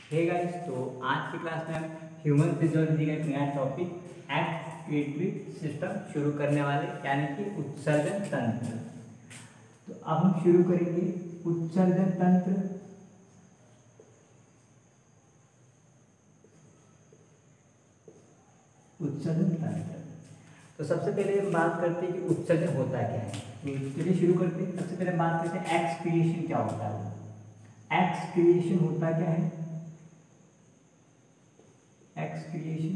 Hey guys, तो आज की क्लास में हम ह्यूमन फिजियोलॉजी का एक नया टॉपिक एक्सक्रीटरी सिस्टम शुरू करने वाले, यानी कि उत्सर्जन तंत्र। तो अब हम शुरू करेंगे उत्सर्जन तंत्र। उत्सर्जन तंत्र, तो सबसे पहले हम बात करते हैं कि उत्सर्जन होता क्या है। तो चलिए शुरू करते हैं। सबसे पहले बात करते हैं एक्सक्रिएशन क्या होता है। एक्सक्रिएशन होता क्या है? एक्सक्रिएशन,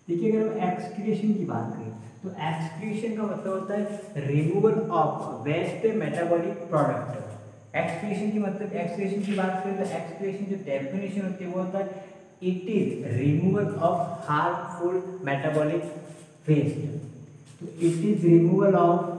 देखिए अगर हम एक्सक्रिएशन की बात करें तो एक्सक्रिएशन का मतलब होता है removal of waste metabolic product. Excretion की मतलब, एक्सक्रिएशन की बात करें तो एक्सक्रिएशन जो डेफिनेशन होती है वो होता है it is removal of harmful metabolic waste. तो it is removal of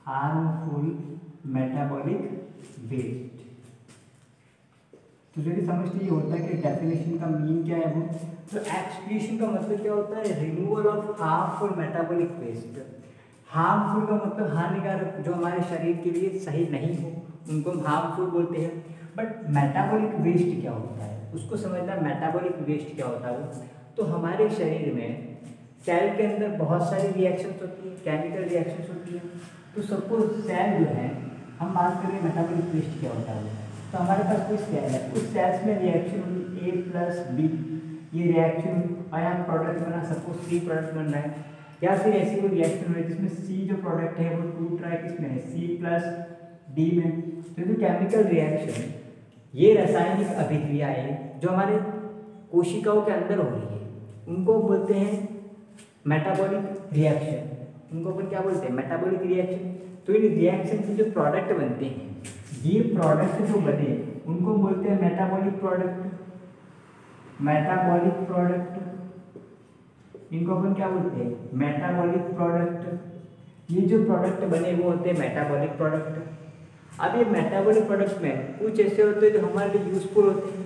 harmful metabolic waste, तो चलिए समझते ये होता है कि डेफिनेशन का मीन क्या है वो। तो एक्सक्रीशन का मतलब क्या होता है? Removal of harmful metabolic waste. Harmful का मतलब हानिकारक, जो हमारे शरीर के लिए सही नहीं हो उनको हम हार्मफुल बोलते हैं। बट मेटाबॉलिक वेस्ट क्या होता है उसको समझना। मेटाबॉलिक वेस्ट क्या होता है वो, तो हमारे शरीर में सेल के अंदर बहुत सारी रिएक्शंस होती है, केमिकल रिएक्शंस होती है। तो सपोज सेल जो है, हम बात करें मेटाबॉलिक वेस्ट क्या होता है, तो हमारे पास कोई सेल है, उस सेल्स में रिएक्शन होगी A+B, ये रिएक्शन और यहाँ प्रोडक्ट बना, सपोज C प्रोडक्ट बन रहा है, या फिर ऐसी कोई रिएक्शन हो रही है जिसमें C जो प्रोडक्ट है वो टूट रहा है, किसमें है? C+D में। तो ये केमिकल रिएक्शन, ये रासायनिक अभिक्रियाएं जो हमारे कोशिकाओं के अंदर हो रही है उनको बोलते हैं मेटाबॉलिक रिएक्शन। उनको अपन क्या बोलते हैं? Metabolic reaction. तो इन रिएक्शन से जो प्रोडक्ट बनते हैं, ये प्रोडक्ट जो बने उनको बोलते हैं मेटाबॉलिक प्रोडक्ट। इनको अपन क्या बोलते हैं? Metabolic product. ये जो प्रोडक्ट बने वो होते हैं मेटाबॉलिक प्रोडक्ट। अब ये मेटाबॉलिक प्रोडक्ट में कुछ ऐसे होते हैं जो हमारे लिए यूजफुल होते हैं,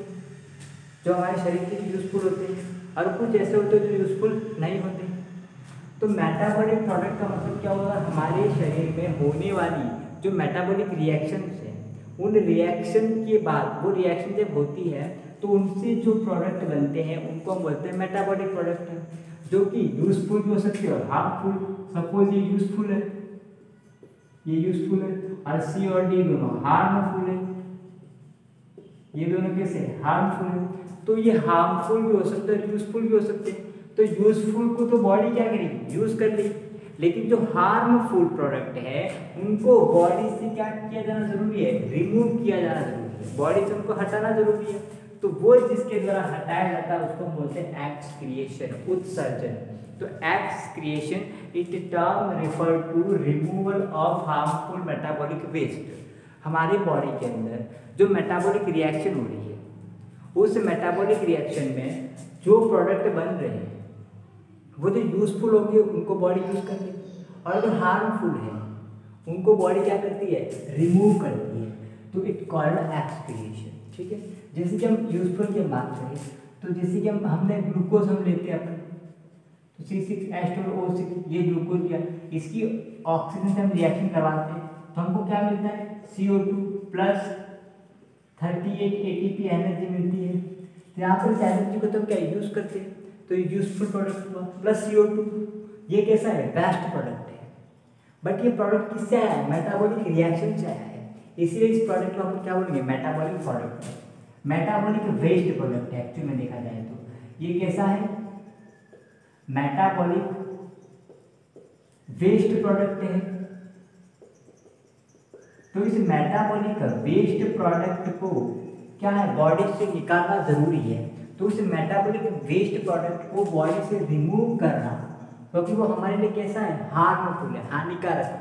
जो हमारे शरीर के लिए यूजफुल होते हैं, और कुछ ऐसे होते हैं जो यूजफुल नहीं होते। तो मेटाबॉलिक प्रोडक्ट का मतलब क्या होगा? हमारे शरीर में होने वाली जो मेटाबॉलिक रिएक्शंस हैं, उन रिएक्शन के बाद वो रिएक्शन जब होती है तो उनसे जो प्रोडक्ट बनते हैं उनको हम बोलते हैं मेटाबॉलिक प्रोडक्ट, जो कि यूजफुल भी हो सकते हैं और हार्मफुल। सपोज ये यूजफुल है, और C और D दोनों हार्मफुल है, ये दोनों कैसे? हार्मफुल है। तो ये हार्मफुल भी हो सकते हैं, यूजफुल भी हो सकते हैं। तो यूजफुल को तो बॉडी क्या करेगी? यूज कर लेगी, लेकिन जो हार्मफुल प्रोडक्ट है उनको बॉडी से क्या किया जाना जरूरी है? रिमूव किया जाना जरूरी है, बॉडी से उनको हटाना जरूरी है। तो वो जिसके द्वारा हटाया जाता है उसको बोलते हैं एक्सक्रिएशन, उत्सर्जन। तो excretion it term refer to removal of harmful metabolic waste. हमारे बॉडी के अंदर जो मेटाबॉलिक रिएक्शन हो रही है, उस मेटाबॉलिक रिएक्शन में जो प्रोडक्ट बन रहे हैं वो जो यूजफुल होंगे उनको बॉडी यूज कर लेगी, और जो हार्मफुल है उनको बॉडी क्या करती है? रिमूव करती है। तो इट कॉल्ड एक्सक्रिएशन। ठीक है, जैसे कि हम यूजफुल की बात करें तो जैसे कि हमने ग्लूकोज हम लेते हैं अपन, तो C6H12O6 ये ग्लूकोज किया, इसकी ऑक्सीजन से हम रिएक्शन करवाते हैं तो हमको क्या मिलता है? CO2 प्लस 38 ATP एनर्जी मिलती है। तो यहाँ पर इस एनर्जी को तो हम क्या यूज करते हैं, तो ये यूजफुल प्रोडक्ट हुआ। प्लस CO2, ये कैसा है? बेस्ट प्रोडक्ट है। बट ये प्रोडक्ट किससे आया है? मेटाबॉलिक रिएक्शन से आया है, इसलिए इस प्रोडक्ट को हम क्या बोलेंगे? Metabolic product. Metabolic waste product है एक्चुअली में देखा जाए तो। ये कैसा है? मेटाबॉलिक वेस्ट प्रोडक्ट है। तो इस मेटाबॉलिक वेस्ट प्रोडक्ट को क्या है? बॉडी से निकालना जरूरी है। तो उस मेटाबॉलिक वेस्ट प्रोडक्ट को बॉडी से रिमूव करना, क्योंकि वो हमारे लिए कैसा है? हार्मफुल है, हानिकारक है।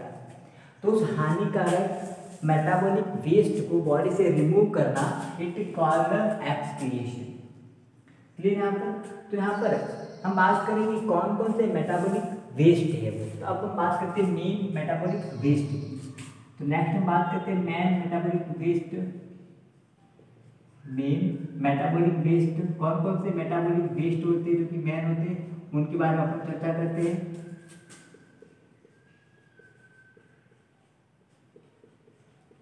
तो उस हानिकारक मेटाबॉलिक वेस्ट को बॉडी से रिमूव करना इट कॉल्ड एक्सक्रिएशन। क्लियर यहाँ पर? तो यहाँ पर हम बात करेंगे कौन कौन से मेटाबॉलिक वेस्ट है वो। तो अब हम बात करते हैं मेन मेटाबॉलिक वेस्ट की। तो नेक्स्ट हम बात करते हैं main metabolic waste. Main metabolic waste कौन कौन से मेटाबॉलिक वेस्ट होते हैं जो कि मेन होते हैं, उनके बारे में अपन चर्चा करते हैं।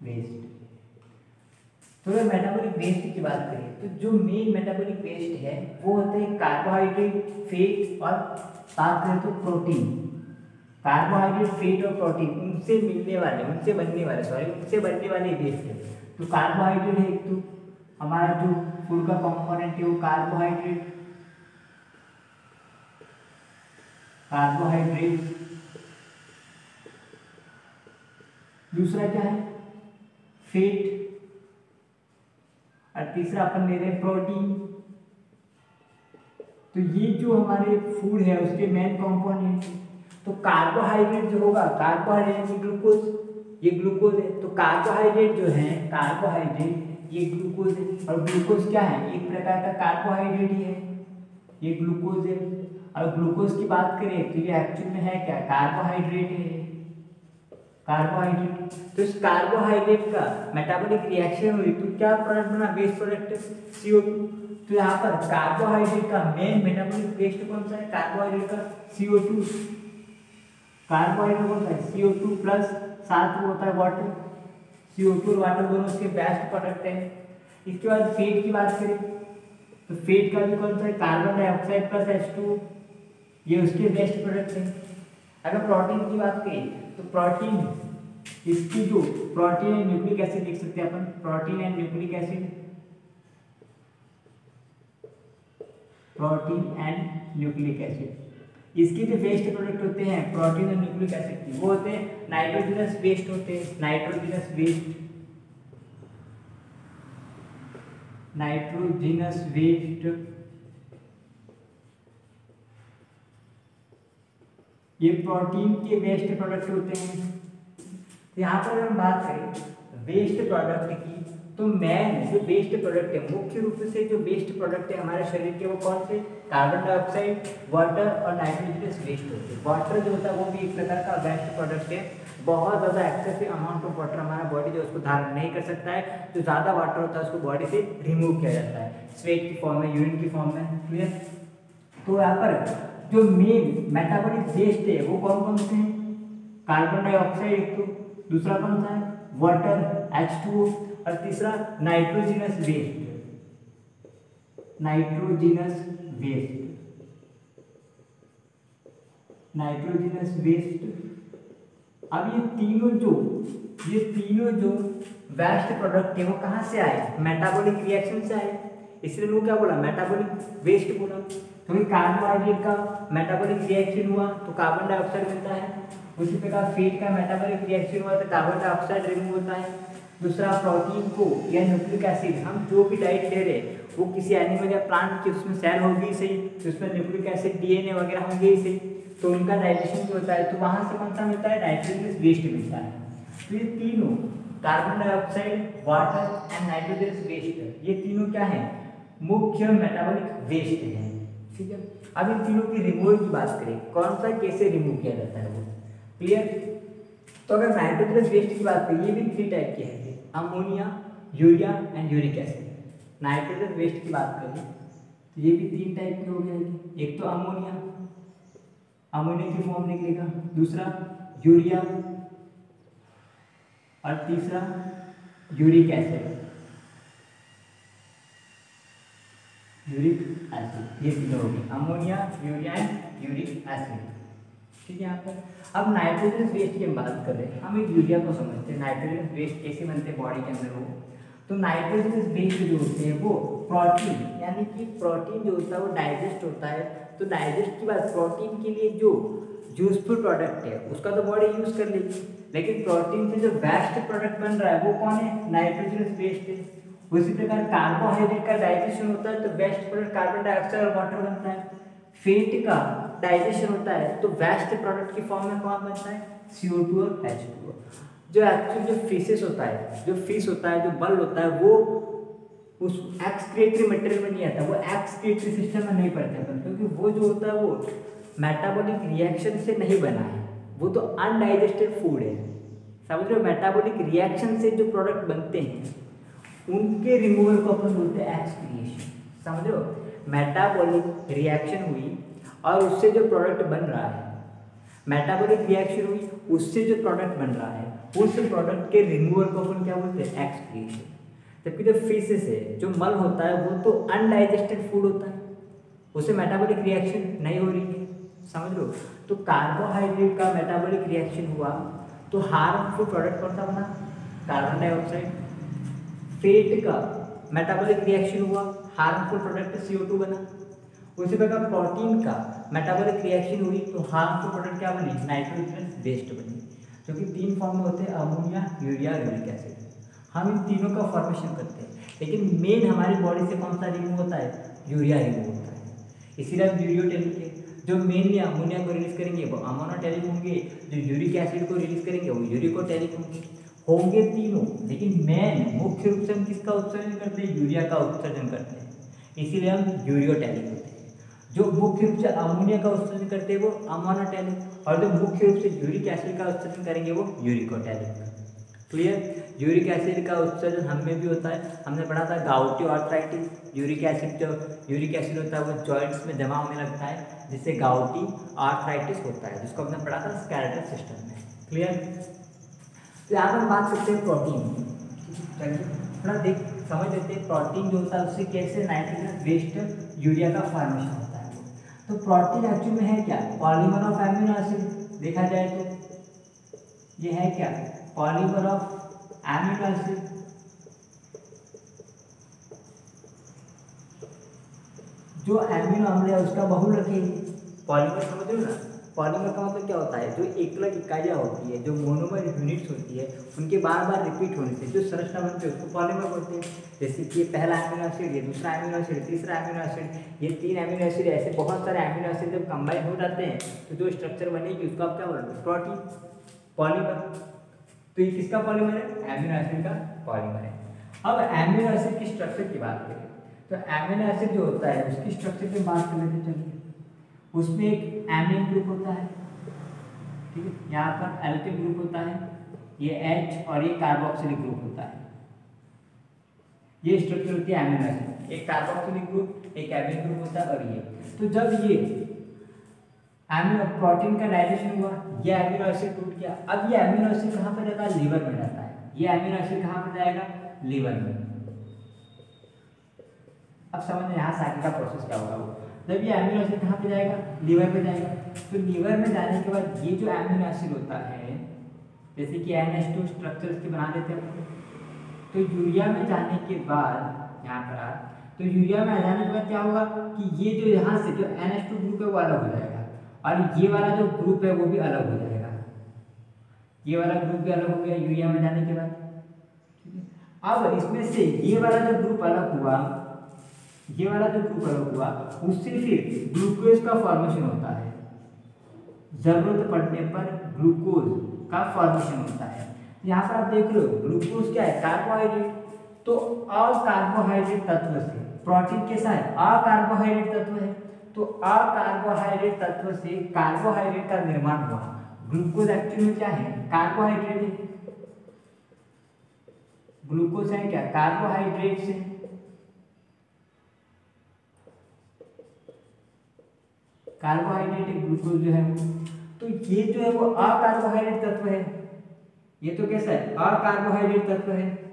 वेस्ट, तो अगर मेटाबॉलिक वेस्ट की बात करें तो जो मेन मेटाबॉलिक वेस्ट है वो होते हैं कार्बोहाइड्रेट, फेट और बात करें तो प्रोटीन। कार्बोहाइड्रेट, फेट और प्रोटीन उनसे बनने वाले वेस्ट है। तो कार्बोहाइड्रेट है एक, तो हमारा जो फूड का कंपोनेंट है वो कार्बोहाइड्रेट, दूसरा क्या है फेट, और तीसरा अपन ले रहे हैं प्रोटीन। तो ये जो हमारे फूड है उसके मेन कंपोनेंट। तो कार्बोहाइड्रेट जो होगा, कार्बोहाइड्रेट ये ग्लूकोज है। तो कार्बोहाइड्रेट जो है, कार्बोहाइड्रेट ये ग्लूकोज है, और ग्लूकोज क्या है, एक प्रकार का कार्बोहाइड्रेट ही है, ये ग्लूकोज है। और ग्लूकोज की बात करें तो ये एक्चुअल में है क्या, कार्बोहाइड्रेट है, कार्बोहाइड्रेट। तो इस कार्बोहाइड्रेट का मेटाबॉलिक रिएक्शन हुई तो क्या प्रोडक्ट बना, वेस्ट प्रोडक्ट CO2। तो यहाँ पर कार्बोहाइड्रेट का मेन मेटाबॉलिक वेस्ट कौन सा है, कार्बोहाइड्रेट का CO2। कार्बोहाइड्रेट कौन सा है, CO2 प्लस साथ में होता है वाटर। CO2 और वाटर दोनों उसके बेस्ट प्रोडक्ट है। इसके बाद फेट की बात करें तो फेट का भी कौन सा है, कार्बन डाइऑक्साइड प्लस H2, ये उसके बेस्ट प्रोडक्ट है। अगर प्रोटीन की बात करें तो प्रोटीन, इसकी जो प्रोटीन एंड न्यूक्लिक एसिड लिख सकते हैं अपन, protein and nucleic acid, protein and nucleic acid. इसके जो वेस्ट प्रोडक्ट होते हैं प्रोटीन एंड न्यूक्लिक एसिड की, वो होते हैं नाइट्रोजनस वेस्ट होते हैं, नाइट्रोजनस वेस्ट, नाइट्रोजनस वेस्ट ये प्रोटीन के वेस्ट प्रोडक्ट होते हैं। यहाँ पर अगर हम बात करें वेस्ट प्रोडक्ट की तो मेन जो वेस्ट प्रोडक्ट है, मुख्य रूप से जो वेस्ट प्रोडक्ट है हमारे शरीर के वो कौन से, कार्बन डाइऑक्साइड, वाटर और नाइट्रोजनस वेस्ट होते हैं। वाटर जो होता है वो भी एक प्रकार का वेस्ट प्रोडक्ट है। बहुत ज़्यादा एक्सेसिव अमाउंट ऑफ वाटर हमारा बॉडी जो उसको धारण नहीं कर सकता है, जो ज़्यादा वाटर होता है उसको बॉडी से रिमूव किया जाता है स्वेट की फॉर्म में, यूरिन की फॉर्म में, क्लियर। तो यहाँ पर जो मेन मेटाबॉलिक वेस्ट है वो कौन कौन से हैं, कार्बन डाइऑक्साइड एक, तो दूसरा कौन सा है वाटर H2O, और तीसरा नाइट्रोजनस वेस्ट, नाइट्रोजनस वेस्ट। अब ये तीनों जो वेस्ट प्रोडक्ट है वो कहाँ से आए, मेटाबॉलिक रिएक्शन से आए, इसलिए लोग क्या बोला, मेटाबॉलिक वेस्ट बोला। तो कार्बोहाइड्रेट का मेटाबॉलिक रिएक्शन हुआ तो कार्बन डाइऑक्साइड मिलता है, उसी प्रकार फैट का मेटाबॉलिक रिएक्शन हुआ तो कार्बन डाइऑक्साइड रिमूव होता है। दूसरा प्रोटीन को या न्यूक्लिक एसिड, हम जो भी डाइट ले रहे हैं वो किसी एनिमल या प्लांट की उसमें सेल होगी सही, तो उसमें न्यूक्लिक एसिड DNA वगैरह होंगे ही सही, तो उनका डाइजेशन जो होता है तो वहाँ से कौन सा मिलता है, नाइट्रोजनस वेस्ट मिलता है। तो ये तीनों carbon dioxide, water and nitrogenous waste, ये तीनों क्या है, मुख्य मेटाबॉलिक वेस्ट है, ठीक है। अब इन तीनों की रिमूवल की बात करें, कौन सा कैसे रिमूव किया जाता है वो, क्लियर। तो अगर नाइट्रोजनस वेस्ट की बात करें, ये भी 3 टाइप के हैं, ammonia, urea and uric acid. Nitrogen waste की बात करें तो ये भी 3 टाइप के हो गए, एक तो अमोनिया, अमोनिया की फॉर्म निकलेगा, दूसरा यूरिया और तीसरा यूरिक एसिड, ये तीनों हो गए, ammonia, urea and uric acid, ठीक है। यहाँ पर अब नाइट्रोजन वेस्ट की हम बात कर रहे हैं, हम एक यूरिया को समझते हैं, नाइट्रोजन वेस्ट कैसे बनते हैं बॉडी के अंदर वो। तो नाइट्रोजन वेस्ट जो होते हैं वो प्रोटीन, यानी कि प्रोटीन जो होता है वो डाइजेस्ट होता है। तो डाइजेस्ट की बात, प्रोटीन के लिए जो यूजफुल प्रोडक्ट है उसका तो बॉडी यूज कर लेगी, लेकिन प्रोटीन से जो वेस्ट प्रोडक्ट बन रहा है वो कौन है, नाइट्रोजन वेस्ट है। उसी प्रकार कार्बोहाइड्रेट का डाइजेशन होता है तो वेस्ट प्रोडक्ट कार्बन डाइऑक्साइड और वाटर बनता है। फैट का डाइजेशन होता है तो वेस्ट प्रोडक्ट की फॉर्म में कौन बनता है, CO2 और H2O। जो एक्चुअल जो फिश होता है, जो बल होता है वो उस एक्सक्रीटरी मटेरियल में नहीं आता, वो एक्सक्रीटरी सिस्टम में नहीं पड़ता अपन, क्योंकि वो जो होता है वो मेटाबॉलिक रिएक्शन से नहीं बना है, वो तो अनडाइजेस्टेड फूड है। समझ रहे हो, मेटाबॉलिक रिएक्शन से जो प्रोडक्ट बनते हैं उनके रिमूवल को अपन बोलते हैं एक्सक्रिएशन। समझ रहे हो, मेटाबॉलिक रिएक्शन हुई और उससे जो प्रोडक्ट बन रहा है, मेटाबॉलिक रिएक्शन हुई उससे जो प्रोडक्ट बन रहा है, उस प्रोडक्ट के रिमूवल को अपन क्या बोलते हैं, एक्सक्रिएशन। जबकि जो फीसेस है, जो मल होता है, वो तो अनडाइजेस्टेड फूड होता है, उससे मेटाबॉलिक रिएक्शन नहीं हो रही है। समझ लो, तो कार्बोहाइड्रेट का मेटाबॉलिक रिएक्शन हुआ तो हार्मफुल प्रोडक्ट कौन सा बना, कार्बन डाइऑक्साइड। फेट का मेटाबॉलिक रिएक्शन हुआ, हार्मफुल प्रोडक्ट CO2 बना। उसी प्रकार प्रोटीन का मेटाबॉलिक रिएक्शन हुई तो हार्मफुल प्रोडक्ट क्या बनी, नाइट्रोजन वेस्ट बनी, जो कि 3 फॉर्म में होते हैं, अमोनिया, यूरिया, यूरिक एसिड। हम इन तीनों का फॉर्मेशन करते हैं, लेकिन मेन हमारी बॉडी से कौन सा रिमूव होता है, यूरिया रिमूव होता है। इसीलिए हम यूरियोटेलिक है, जो मेनली अमोनिया को रिलीज करेंगे वो अमोनोटेलिक होंगे, जो यूरिक एसिड को रिलीज करेंगे वो यूरिकोटेलिक होंगे तीनों। लेकिन मेन मुख्य रूप से हम किसका उत्सर्जन करते हैं, यूरिया का उत्सर्जन करते हैं, इसीलिए हम यूरियोटेलिक होते हैं। जो मुख्य रूप से अमोनिया का उत्सर्जन करते हैं वो अमोनोटेलिक, और जो मुख्य रूप से यूरिक एसिड का उत्सर्जन करेंगे वो यूरिकोटेलिक। क्लियर, यूरिक एसिड का उत्सर्जन हम में भी होता है, हमने पढ़ा था गाउटी आर्थराइटिस। यूरिक एसिड होता है वो जॉइंट्स में जमा होने लगता है, जिससे गाउटी आर्थराइटिस होता है, जिसको हमने पढ़ा था स्केलेटल सिस्टम में। क्लियर, तो यहाँ पर बात करते हैं प्रोटीन। चलिए थोड़ा देख समझ लेते हैं प्रोटीन जो होता है उससे कैसे नाइट्रोजन वेस्ट यूरिया का फॉर्मेशन होता है। तो प्रोटीन एक्चुअली में है क्या, पॉलीमर ऑफ एमिनो एसिड। देखा जाए तो ये है क्या, पॉलीमर ऑफ एमिनो एसिड। जो एमिनो अम्ल है उसका बहुलक है पॉलीमर। समझ लो ना, पॉलीमर का मतलब क्या होता है, जो एकलक इकाइयाँ होती है, जो मोनोमर यूनिट्स होती है, उनके बार बार रिपीट होने से जो संरचना बनती है उसको पॉलीमर बोलते हैं। जैसे कि ये पहला एमिनो एसिड, ये दूसरा एमिनो एसिड, तीसरा एमिनो एसिड, ये 3 एमिनो एसिड, ऐसे बहुत सारे एमिनो एसिड जब कंबाइन हो जाते हैं तो जो स्ट्रक्चर बनेगी उसको आप क्या बोलते हैं, प्रोटीन, पॉलीमर। तो ये किसका पॉलीमर है, एमिनो एसिड का पॉलीमर है। अब एमिनो एसिड की स्ट्रक्चर की बात करें तो एमिनो एसिड जो होता है उसकी स्ट्रक्चर की बात कर लेते चलिए। उसमें एक एमिन ग्रुप होता है, ठीक है, यहाँ पर एल्किल ग्रुप होता है, ये H, और ये कार्बोक्सिलिक ग्रुप होता है। ये स्ट्रक्चर होती है एमिनो एसिड, एक कार्बोक्सिलिक ग्रुप, एक एमिन ग्रुप होता है, और ये। तो जब ये एमिनो प्रोटीन का डाइजेशन हुआ, ये एमिनो एसिड टूट गया। अब ये एमिनो एसिड कहाँ पर जाता है, लीवर में जाता है। ये एमिनो एसिड कहाँ पर जाएगा, लीवर में। अब समझ यहाँ से आगे का प्रोसेस क्या होगा, वो जब ये एमिनो एसिड कहाँ पे जाएगा, लीवर पे जाएगा। तो लीवर में जाने के बाद ये जो एमिनो एसिड होता है, जैसे कि NH2 स्ट्रक्चर इसकी बना देते हैं, तो यूरिया में जाने के बाद यहाँ पर तो यूरिया में जाने के बाद क्या होगा कि ये जो यहाँ से जो NH2 ग्रुप है वो अलग हो जाएगा, और ये वाला जो ग्रुप है वो भी अलग हो जाएगा। ये वाला ग्रुप भी अलग हो गया यूरिया में जाने के बाद। अब इसमें से ये वाला जो ग्रुप अलग हुआ, ये वाला जो ग्रुप अलग हुआ, उससे फिर ग्लूकोज का फॉर्मेशन होता है। जरूरत पड़ने पर ग्लूकोज का फॉर्मेशन होता है। यहाँ पर आप देख रहे हो ग्लूकोज क्या है, कार्बोहाइड्रेट। तो अकार्बोहाइड्रेट तत्व से प्रोटीन कैसा है, अकार्बोहाइड्रेट तत्व है। तो अकार्बोहाइड्रेट तत्व से कार्बोहाइड्रेट का निर्माण हुआ। ग्लूकोज एक्चुअली क्या है, कार्बोहाइड्रेट है। ग्लूकोज है क्या, कार्बोहाइड्रेट से। कार्बोहाइड्रेट ग्लूकोज जो है, तो ये जो है वो अकार्बोहाइड्रेट तत्व है। ये तो कैसा है, अकार्बोहाइड्रेट तत्व है।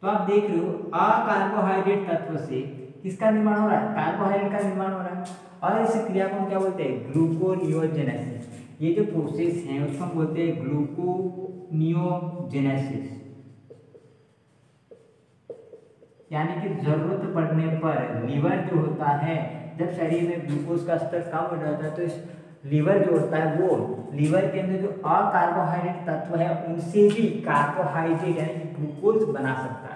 तो आप देख रहे हो अकार्बोहाइड्रेट तत्व से किसका निर्माण हो रहा है, कार्बोहाइड्रेट का निर्माण हो रहा है। और इस क्रिया को हम क्या बोलते हैं, ग्लूकोनियोजेनेसिस। ये जो प्रोसेस है उसको हम बोलते हैं ग्लूकोनियोजेनेसिस। यानी कि जरूरत पड़ने पर लीवर जो होता है, जब शरीर में ग्लूकोज का स्तर कम हो जाता है तो इस लीवर जो होता है वो लीवर के अंदर जो अकार्बोहाइड्रेट तत्व है उनसे भी कार्बोहाइड्रेट यानी कि ग्लूकोज बना सकता है।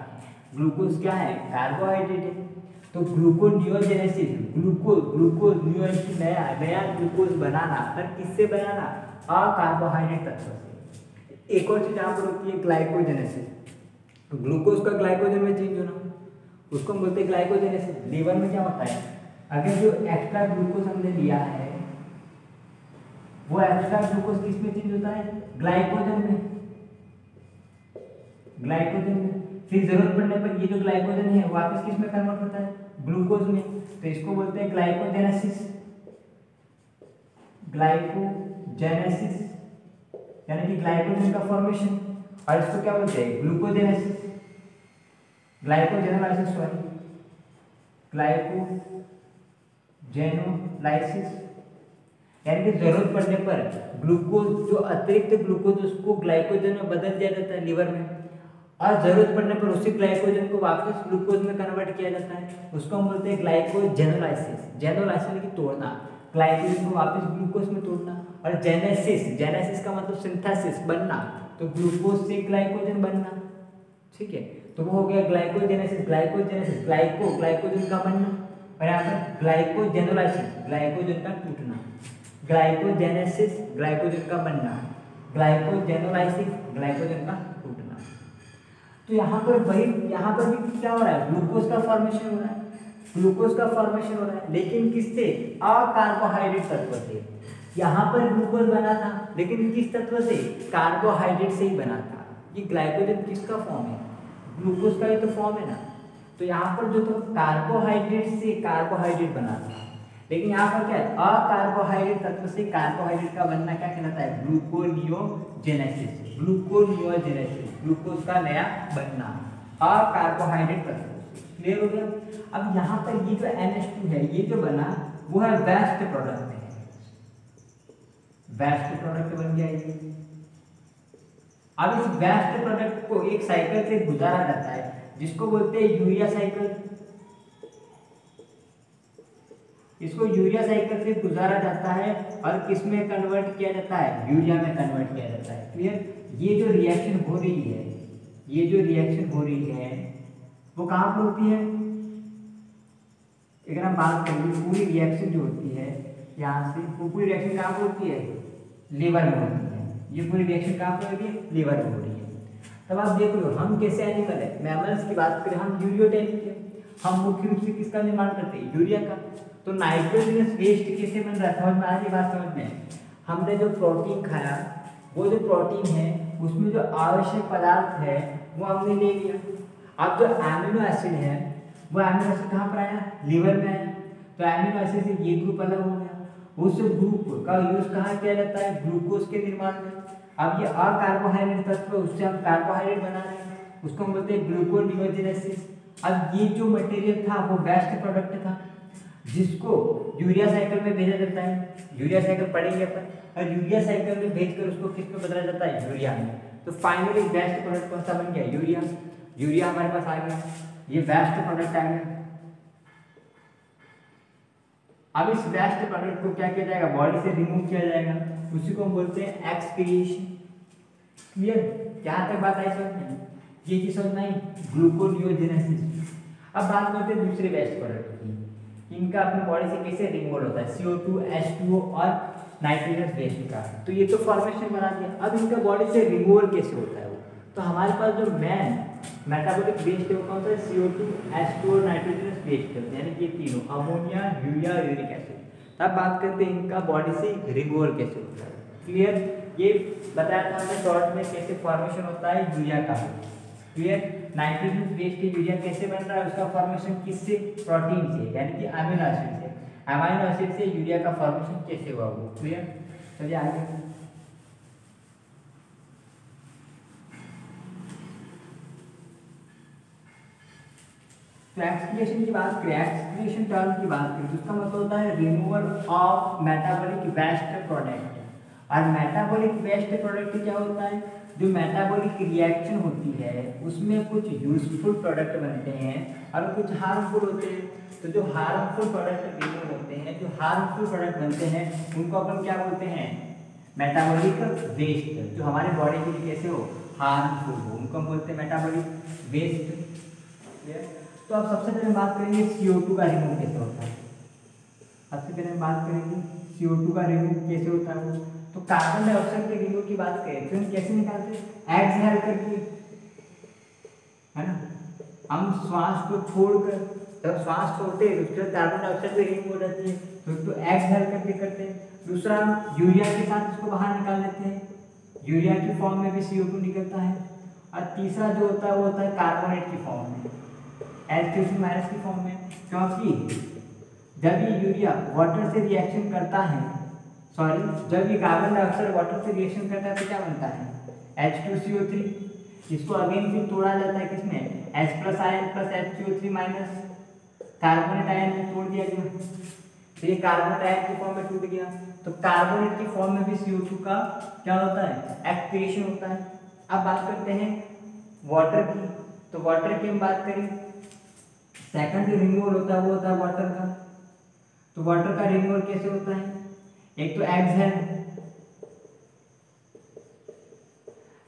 ग्लूकोज क्या है, कार्बोहाइड्रेट है। तो ग्लूकोनियोजेनेसिस, ग्लूकोज नया ग्लूकोज बनाना, पर किससे बनाना, अकार्बोहाइड्रेट तत्व से। एक और चीज यहाँ पर होती है ग्लाइकोजेनेसिस। ग्लूकोज का ग्लाइकोजन में चेंज होना, उसको हम बोलते हैं ग्लाइकोजेनेसिस। लीवर में क्या होता है, अगर जो एक्स्ट्रा ग्लूकोज हमने लिया है वो एक्स्ट्रा ग्लूकोज किस में चेंज होता है, ग्लाइकोजन में, ग्लाइकोजन में। फिर जरूरत पड़ने पर ये जो ग्लाइकोजन है वापस किस में कन्वर्ट होता है, ग्लूकोज में। तो इसको बोलते हैं ग्लाइकोजेनेसिस, ग्लाइकोजेनेसिस यानी कि ग्लाइकोजन का फॉर्मेशन। और इसको क्या बोलते हैं, ग्लूकोजेनेसिस, ग्लाइकोजेनोलाइसिस, सॉरी ग्लाइकोजेनोलाइसिस। यानी कि जरूरत पड़ने पर ग्लूकोज, जो अतिरिक्त ग्लूकोज उसको ग्लाइकोजन में बदल दिया जाता है लीवर में, और जरूरत पड़ने पर उसी ग्लाइकोजन को वापस ग्लूकोज में कन्वर्ट किया जाता है, उसको हम बोलते हैं ग्लाइकोजेनोलाइसिस। जेनोलाइसिस की तोड़ना, ग्लाइकोजन को वापस ग्लूकोज में तोड़ना। और जेनेसिस, जेनेसिस का मतलब सिंथेसिस, बनना, तो ग्लूकोज से ग्लाइकोजन बनना, ठीक है। तो वो हो गया ग्लाइकोजेनेसिस, ग्लाइकोजेनेसिस, ग्लाइकोजन का बनना। और यहाँ पर ग्लाइकोजेनोलाइसिस, ग्लाइकोजन का टूटना। ग्लाइकोजेनेसिस, ग्लाइकोजन का बनना, ग्लाइकोजेनोलाइसिस, ग्लाइकोजन का टूटना। तो यहाँ पर भी क्या हो रहा है, ग्लूकोज का फॉर्मेशन हो रहा है, ग्लूकोज का फॉर्मेशन हो रहा है, लेकिन किससे, अकार्बोहाइड्रेट तत्व से। यहाँ पर ग्लूकोज बना था लेकिन किस तत्व से, कार्बोहाइड्रेट से ही बना था। ये ग्लाइकोजन किसका फॉर्म है, ग्लूकोज का ही तो फॉर्म है ना। तो यहाँ पर जो तो कार्बोहाइड्रेट से कार्बोहाइड्रेट बना था, लेकिन यहाँ पर क्या है, अकार्बोहाइड्रेट तत्व से कार्बोहाइड्रेट का बनना क्या कहलाता है, ग्लूकोनियोजेनेसिस, ग्लूकोनियोजेनेसिस, ग्लूकोज का नया बनना अकार्बोहाइड्रेट तत्व से। क्लियर हो गया। अब यहाँ पर ये जो NH2 है, ये जो बना वो है वेस्ट प्रोडक्ट है, वेस्ट प्रोडक्ट बन गया ये। अब इस वेस्ट प्रोडक्ट को एक साइकिल से गुजारा जाता है जिसको बोलते हैं यूरिया साइकिल। इसको यूरिया साइकिल से गुजारा जाता है और किस में कन्वर्ट किया जाता है, यूरिया में कन्वर्ट किया जाता है। क्लियर। ये जो रिएक्शन हो रही है, ये जो रिएक्शन हो रही है वो कहाँ पर होती है, अगर हम बात करेंगे पूरी रिएक्शन जो होती है यहाँ से, वो पूरी रिएक्शन कहाँ पर होती है, लीवर में होती है। ये पूरी रिएक्शन कहाँ पर हो रही है, लीवर में हो रही है। तब आप देख लो हम कैसे एनिमल है, मैमल्स की बात करें हम यूरियोटेनिक है, हम मुख्य रूप से किसका निर्माण करते हैं, यूरिया का। तो नाइट्रोजनस वेस्ट कैसे बन रहा है, समझ में आ रही बात, समझ में। हमने जो प्रोटीन खाया, वो जो प्रोटीन है उसमें जो आवश्यक पदार्थ है वो हमने ले लिया। अब जो एमिनो एसिड है वो एमिनो एसिड कहाँ पर आया, लीवर में आया। तो एमिनो एसिड से ये ग्रुप अलग हो गया, उस ग्रुप का यूज कहाँ किया जाता है, ग्लूकोज के निर्माण में। अब ये अकार्बोहाइड्रेट तत्व, उससे हम कार्बोहाइड्रेट बना रहे हैं, उसको हम बोलते हैं ग्लूकोनियोजेनेसिस। अब ये जो मटेरियल था वो वेस्ट प्रोडक्ट था जिसको यूरिया साइकिल में भेजा जाता है। यूरिया साइकिल पढ़ेंगे अपन, और यूरिया साइकिल में भेजकर उसको किस में बदला जाता है, यूरिया में। तो फाइनली वेस्ट प्रोडक्ट कौन सा बन गया, यूरिया। यूरिया हमारे पास आ गया, ये वेस्ट प्रोडक्ट आ गया। अब इस वेस्ट प्रोडक्ट को क्या किया जाएगा, बॉडी से रिमूव किया जाएगा, उसी को हम बोलते हैं एक्सक्रीशन। क्लियर, यहाँ तक बात आई समझ में, ये चीज समझ में आई, ग्लूकोनियोजेनेसिस। अब बात करते हैं दूसरे वेस्ट प्रोडक्ट की, इनका अपनी बॉडी से कैसे रिमूवल होता है, CO2, H2O और नाइट्रोजन वेस्ट का। तो ये तो फॉर्मेशन बना दिया, अब इनका बॉडी से रिमूवल कैसे होता है वो। तो हमारे पास जो मेन मेटाबॉलिक वेस्ट है वो कौन सा है, CO2, H2O और नाइट्रोजन वेस्ट होते हैं, यानी कि तीनों, अमोनिया, यूरिया, यूरिक एसिड। अब बात करते हैं इनका बॉडी से रिमूवल कैसे होता है। क्लियर, ये बताया था हमने शॉर्ट में कैसे फॉर्मेशन होता है यूरिया का। क्लियर, नाइट्रोजन वेस्ट के यूरिया कैसे बन रहा है, उसका फॉर्मेशन किससे, प्रोटीन से, यानी कि अमीनो एसिड से। अमीनो एसिड से यूरिया का फॉर्मेशन कैसे हुआ वो। क्लियर, चलिए आगे। तो एक्सक्रीशन की बात करें, एक्सक्रीशन टर्म की बात करें तो उसका मतलब होता है removal of metabolic waste product. और मेटाबॉलिक वेस्ट प्रोडक्ट क्या होता है, जो मेटाबॉलिक रिएक्शन होती है उसमें कुछ यूजफुल प्रोडक्ट बनते हैं और कुछ हार्मफुल होते हैं। तो जो हार्मफुल प्रोडक्ट रिमूव होते हैं, जो हार्मफुल प्रोडक्ट बनते हैं, उनको अपन क्या बोलते हैं, मेटाबॉलिक वेस्ट। जो हमारे बॉडी के लिए कैसे हो, हार्मफुल हो, उनको हम बोलते हैं मेटाबॉलिक वेस्ट। तो अब सबसे पहले बात करेंगे CO2 का रिमूव कैसे होता है। सबसे पहले हम बात करेंगे CO2 का रिमूव कैसे होता है। तो कार्बन डाइऑक्साइड के रिंगों की बात करें तो हम कैसे निकालते हैं, एक्सहेल करके, है ना। हम श्वास को छोड़कर, जब श्वास छोड़ते हैं तो कार्बन डाइऑक्साइड की रिंग हो जाती है, तो एक्सहेल करके करते हैं। दूसरा, यूरिया के साथ इसको बाहर निकाल लेते हैं, यूरिया की फॉर्म में भी CO2 निकलता है। और तीसरा जो होता है वो होता है कार्बोनेट की फॉर्म में, H2CO- की फॉर्म में, क्योंकि जब ये यूरिया वाटर से रिएक्शन करता है, सॉरी जब ये कार्बन डाइऑक्साइड वाटर से रिएक्शन करता है तो क्या बनता है H2CO3, इसको अगेन फिर तोड़ा जाता है किसमें, H+ ion plus H2O3 minus carbonate ion में तोड़ दिया गया, तो ये कार्बोनेट आयन की फॉर्म में टूट गया। तो कार्बोनेट की फॉर्म में भी CO2 का क्या होता है, एक्टिवेशन होता है। अब बात करते हैं वाटर की, तो वाटर की हम बात करें, सेकंड जो रिंग रोल होता है वो होता है वाटर का। तो वाटर का रिंग रोल कैसे होता है, एक तो एक्सहेल,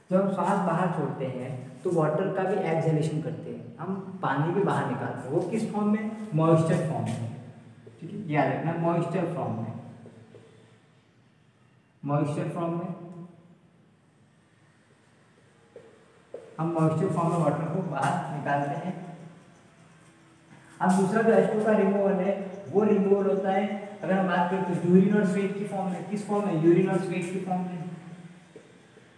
जब हम श्वास बाहर छोड़ते हैं तो वाटर का भी एक्सहेलेशन करते हैं, हम पानी भी बाहर निकालते हैं, वो किस फॉर्म में, मॉइस्चर फॉर्म में, ठीक है, याद रखना मॉइस्चर फॉर्म में, मॉइस्चर फॉर्म में हम मॉइस्चर फॉर्म में वाटर को बाहर निकालते हैं। अब दूसरा जो H2 का रिमूवल है वो रिमूवल होता है, अगर हम बात करें तो यूरिन और स्वेट की फॉर्म में, किस फॉर्म में, यूरिन और स्वेट की फॉर्म में,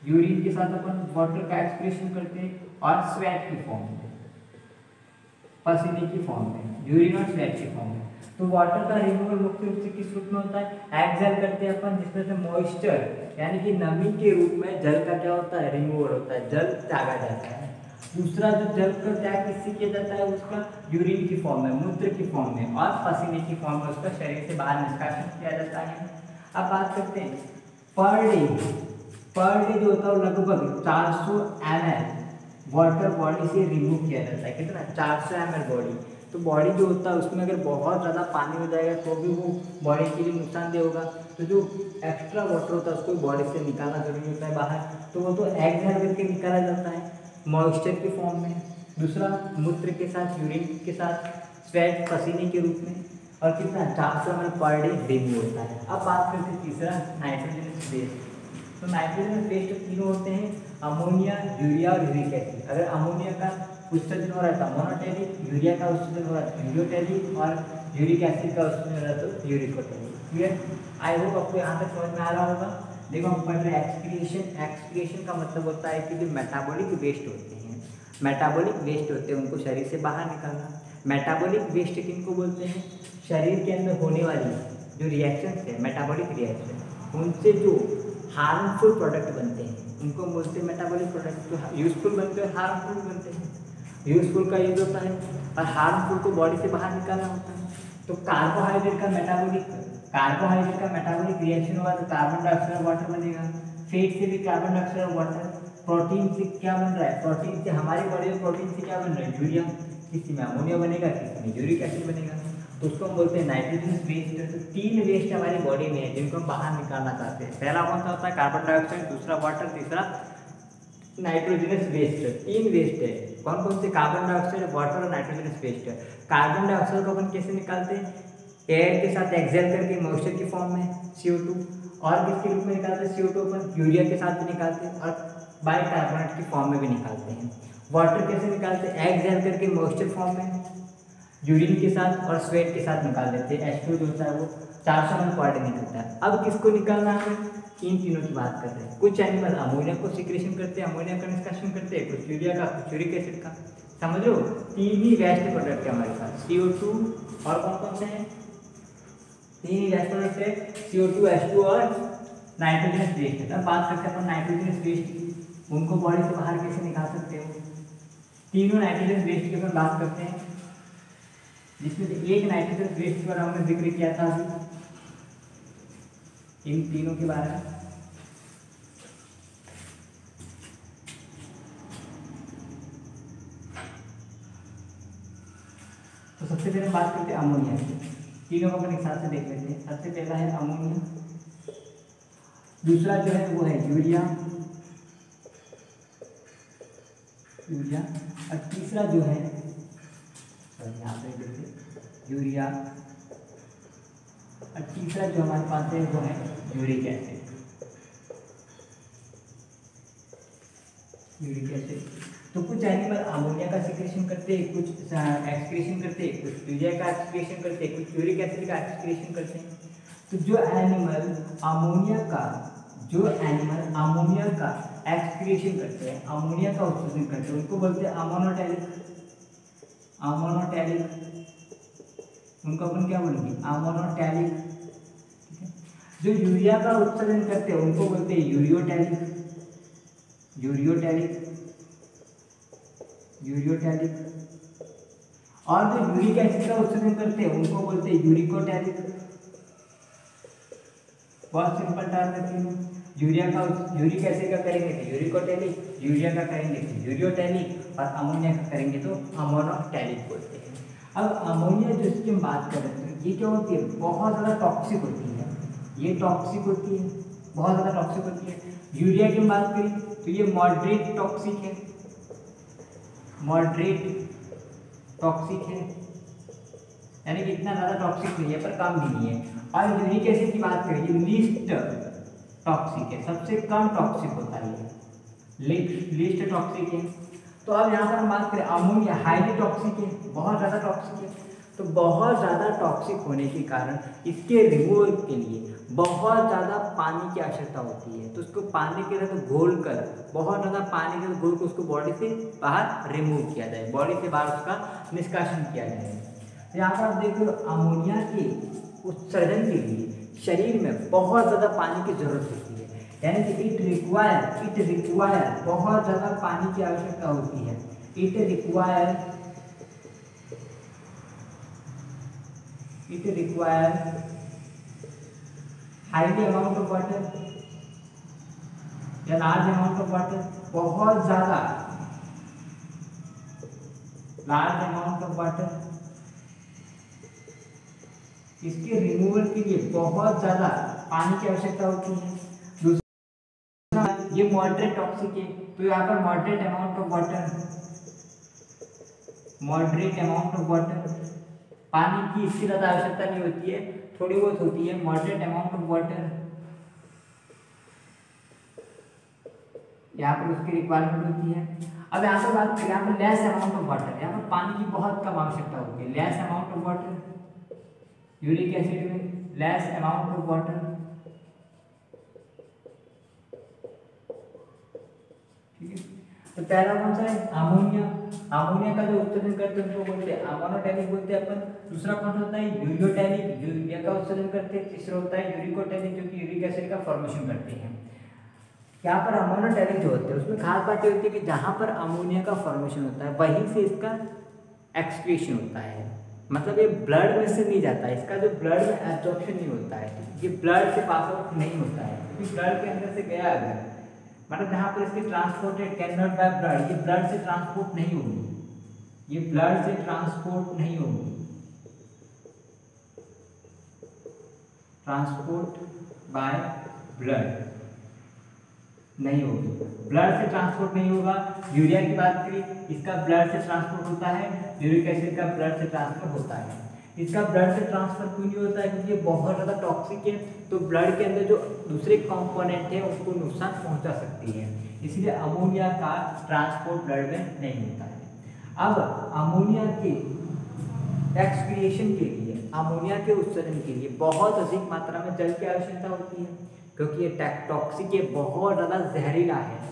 यूरिन के साथ अपन वाटर का एक्सप्रेशन करते हैं, और स्वेट की फॉर्म में, पसीने की फॉर्म में, यूरिन और स्वेट की फॉर्म में। तो वाटर का रिमूवल मुख्य रूप से किस रूप में होता है, एक्सहेल करते हैं अपन, जिसमें से मॉइस्चर यानी कि नमी के रूप में जल का क्या होता है, रिमूवल होता है, जल त्यागा जाता है। दूसरा जो जल का त्याग किससे किया जाता है, उसका यूरिन की फॉर्म में, मूत्र की फॉर्म में, और पसीने की फॉर्म में उसका शरीर से बाहर निष्कासन किया जाता है। अब बात करते हैं पर डे जो होता है लगभग 400 ml वाटर बॉडी से रिमूव किया जाता है, कितना 400 ml बॉडी। तो बॉडी जो होता है उसमें अगर बहुत ज़्यादा पानी हो जाएगा तो भी वो बॉडी के लिए नुकसानदेह होगा, तो जो एक्स्ट्रा वाटर होता है उसको बॉडी से निकालना जरूरी होता है बाहर, तो वो तो एक्सहेल करके निकाला जाता है मॉइस्चर की फॉर्म में। दूसरा, मूत्र के साथ, यूरिन के साथ, स्वेट पसीने के रूप में, और कितना 400 ml पर डे रिमूव होता है। अब बात करते हैं तीसरा, नाइट्रोजनस बेस। तो नाइट्रोजनस बेस तीनों होते हैं, अमोनिया, यूरिया और यूरिक एसिड। अगर अमोनिया का उत्सर्जन हो रहा था मोनोटेरिक, यूरिया का उत्सर्जन हो रहा था यूरोटेरिक, और यूरिक एसिड का उत्सर्जन हो रहा था यूरिकोटेरिक। क्लियर, आई होप आपको यहाँ तक समझ में आ रहा होगा। देखो हम पढ़ रहे हैं एक्सक्रीशन। एक्सक्रीशन का मतलब होता है कि जो मेटाबॉलिक वेस्ट होते हैं, मेटाबॉलिक वेस्ट होते हैं उनको शरीर से बाहर निकालना। मेटाबॉलिक वेस्ट किनको बोलते हैं, शरीर के अंदर होने वाली जो रिएक्शन है, मेटाबॉलिक रिएक्शन, उनसे जो हार्मफुल प्रोडक्ट बनते हैं उनको बोलते हैं मेटाबॉलिक प्रोडक्ट। जो यूजफुल बनते हैं, हार्मफुल बनते हैं। यूजफुल का यूज होता है और हार्मफुल को बॉडी से बाहर निकालना होता है। तो कार्बोहाइड्रेट का मेटाबॉलिक रिएक्शन होगा तो कार्बन डाइऑक्साइड वाटर बनेगा। फैट से भी कार्बन डाइऑक्साइड वाटर। प्रोटीन से क्या बन रहा है, प्रोटीन से हमारी बॉडी में प्रोटीन से क्या बन रहा है, यूरिया, किसी में अमोनिया बनेगा, किसी में यूरिक एसिड बनेगा। तो उसको हम बोलते हैं नाइट्रोजनस वेस्ट। तो 3 वेस्ट हमारी बॉडी में है जिनको हम बाहर निकालना चाहते हैं। पहला कौन सा होता है, कार्बन डाइऑक्साइड, दूसरा वाटर, तीसरा नाइट्रोजनस वेस्ट। 3 वेस्ट है। कौन कौन से, कार्बन डाइऑक्साइड, वाटर और नाइट्रोजनस वेस्ट। कार्बन डाइऑक्साइड को अपन कैसे निकालते हैं, एयर के साथ एक्सहेल करके मॉइस्चर की फॉर्म में CO2, और किसके रूप में निकालते हैं CO2 अपन, यूरिया के साथ भी निकालते हैं और बाइकार्बोनेट की फॉर्म में भी निकालते हैं। वाटर कैसे निकालते हैं, एक्सहेल करके मॉइस्चर फॉर्म में, यूरिन के साथ और स्वेट के साथ निकाल देते हैं। H2 जो होता है वो 400 ml पर डे निकलता है। अब किसको निकालना है, इन तीनों की बात कर रहे हैं। कुछ एनिमल अमोनिया को सिक्रेशन करते हैं, अमोनिया का निष्कासन करते हैं, कुछ यूरिया का, कुछ यूरिक एसिड का। समझ लो, 3 ही वेस्ट प्रोडक्ट है हमारे पास, CO2 और कौन कौन से हैं, 3 ही वेस्ट प्रोडक्ट है, CO2, H2 और नाइट्रोजनस वेस्ट। अब बात करते हैं अपन नाइट्रोजनस वेस्ट की, उनको बॉडी से बाहर कैसे निकाल सकते हो। तीनों नाइट्रोजनस वेस्ट की अपन बात करते हैं, जिसमें से एक नाइट्रोजनस वेस्ट पर हमने जिक्र किया था अभी, इन तीनों के बारे में। तो सबसे पहले बात करते हैं अमोनिया की। तीनों को अपन एक साथ से देख लेते हैं। सबसे पहला है अमोनिया, दूसरा जो है वो है यूरिया, और तीसरा जो है यहाँ पे देखिए यूरिया, और तीसरा जो हमारे पास है वो है यूरिक एसिड। Uric acid. तो कुछ एनिमल अमोनिया का सिक्रेशन करते हैं, कुछ एक्सक्रीशन करते हैं, कुछ यूरिया का एक्सक्रीशन करते हैं, कुछ यूरिक एसिड का एक्सक्रीशन करते हैं। तो जो एनिमल अमोनिया का एक्सक्रीशन करते हैं, अमोनिया का उत्सर्जन करते हैं, उनको बोलते हैं अमोनोटैलिक। उनको अपन क्या बोलेंगे? अमोनोटैलिक। जो यूरिया का उत्सर्जन करते हैं उनको बोलते हैं यूरियोटैलिक। और जो यूरिक एसिड का उत्सर्जन करते हैं उनको बोलते हैं यूरिकोटैलिक। बहुत सिंपल टर्म है तीनों। यूरिक एसिड का करेंगे तो यूरिकोटैलिक, यूरिया का करेंगे तो यूरियोटैलिक, और अमोनिया का करेंगे तो अमोनोटैलिक बोलते हैं। अब अमोनिया जो इसकी हम बात कर रहे हैं, ये क्या होती है? बहुत ज़्यादा टॉक्सिक होती है। ये टॉक्सिक होती है, बहुत ज़्यादा टॉक्सिक होती है। यूरिया की हम बात करें तो ये मॉडरेट टॉक्सिक है, यानी कि इतना ज़्यादा टॉक्सिक नहीं है पर कम भी नहीं है। और यूरिक एसिड की बात करें, ये लीस्ट टॉक्सिक है, सबसे कम टॉक्सिक होता है, ये लीस्ट टॉक्सिक है। तो अब यहाँ पर हम बात करें अमोनिया, हाईली टॉक्सिक है, बहुत ज़्यादा टॉक्सिक है। तो बहुत ज़्यादा टॉक्सिक होने के कारण इसके रिमूवल के लिए बहुत ज़्यादा पानी की आवश्यकता होती है। तो उसको पानी के साथ घोल कर, बहुत ज़्यादा पानी के साथ घोल कर उसको बॉडी से बाहर रिमूव किया जाए, बॉडी से बाहर उसका निष्कासन किया जाए। तो यहाँ पर आप देख लो, अमोनिया के उत्सर्जन के लिए शरीर में बहुत ज़्यादा पानी की जरूरत होती है, यानी कि इट रिक्वायर बहुत ज़्यादा पानी की आवश्यकता होती है। It require highly amount of water या लार्ज अमाउंट ऑफ वाटर, बहुत ज़्यादा लार्ज अमाउंट ऑफ वाटर। इसके रिमूवल के लिए बहुत ज़्यादा पानी की आवश्यकता होती है। दूसरा, ये मॉडरेट टॉक्सिक है, तो यहाँ पर मॉडरेट अमाउंट ऑफ वाटर, पानी की इसकी ज़्यादा आवश्यकता नहीं होती है, थोड़ी बहुत होती है, मॉडरेट अमाउंट ऑफ वाटर यहाँ पर उसकी रिक्वायरमेंट होती है। अब यहाँ पर बात करें, यहाँ पर लेस अमाउंट ऑफ वाटर, यहाँ पर पानी की बहुत कम आवश्यकता होती है। Less amount of water, uric acid में लेस अमाउंट ऑफ वाटर, ठीक है। तो पहला कौन सा है? अमोनिया का जो उत्सर्जन करते हैं उसको बोलते हैं अमोनोटैलिक बोलते हैं अपन। दूसरा कौन होता है? यूरियोटैलिक, यूरिया का उत्सर्जन करते हैं। तीसरा होता है यूरिकोटैलिक, जो कि यूरिक एसिड का फॉर्मेशन करते हैं। यहाँ पर अमोनोटैलिक जो होते हैं उसमें खास बात ये होती है कि जहाँ पर अमोनिया का फॉर्मेशन होता है वहीं से इसका एक्सक्रीशन होता है, मतलब ये ब्लड में से नहीं जाता है, इसका जो ब्लड में एब्जॉर्प्शन नहीं होता है, ये ब्लड से पास आउट नहीं होता है, क्योंकि ब्लड के अंदर से गया अगर, मतलब जहाँ पर इसकी transported can not by blood, ये ब्लड से ट्रांसपोर्ट नहीं होगी, ये ब्लड से ट्रांसपोर्ट नहीं होगी, ट्रांसपोर्ट बाय ब्लड नहीं होगी, ब्लड से ट्रांसपोर्ट नहीं होगा। यूरिया की बात करें, इसका ब्लड से ट्रांसपोर्ट होता है, यूरिक एसिड का ब्लड से ट्रांसफर होता है। इसका ब्लड से ट्रांसफर क्यों नहीं होता है? क्योंकि ये बहुत ज़्यादा टॉक्सिक है, तो ब्लड के अंदर जो दूसरे कंपोनेंट है उसको नुकसान पहुंचा सकती है, इसलिए अमोनिया का ट्रांसपोर्ट ब्लड में नहीं होता है। अब अमोनिया के एक्सक्रिएशन के लिए, अमोनिया के उत्सर्जन के लिए बहुत अधिक मात्रा में जल की आवश्यकता होती है, क्योंकि ये टॉक्सिक है, बहुत ज़्यादा जहरीला है।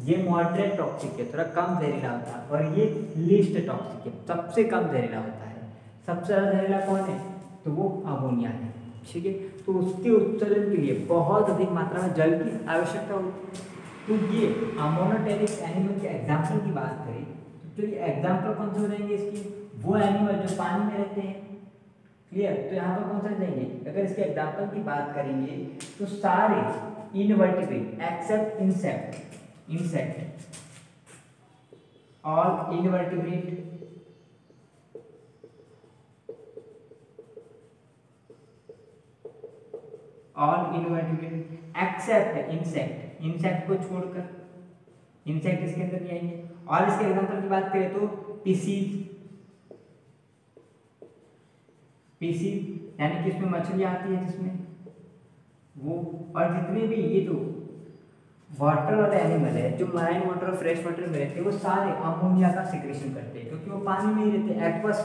ये मॉडरेट टॉक्सिक है, थोड़ा कम जहरीला होता है, और ये लीस्ट टॉक्सिक है, सबसे कम जहरीला होता है। सबसे ज़्यादा जहरीला कौन है? तो वो अमोनिया है, ठीक है। तो उसके उत्सर्जन के लिए बहुत अधिक मात्रा में जल की आवश्यकता होती है। तो ये अमोनोटैलिक एनिमल के एग्जाम्पल की बात करें तो ये एग्जाम्पल कौन से हो जाएंगे इसकी? वो एनिमल जो पानी में रहते हैं, क्लियर। तो यहाँ पर कौन सा देंगे? अगर इसके एग्जाम्पल की बात करेंगे तो सारे invertebrate except insect, all invertebrate except insect को छोड़कर, इंसेक्ट इसके अंदर नहीं आएंगे। और इसके एग्जाम्पल की बात करें तो पीसीज यानी कि इसमें मछलियाँ आती है जिसमें वो, और जितने भी ये जो वाटर वाले एनिमल है जो मराइन वाटर और फ्रेश वाटर में रहते हैं, वो सारे अमोनिया का सिक्रेशन करते हैं क्योंकि वो पानी में ही रहते हैं, एक्वस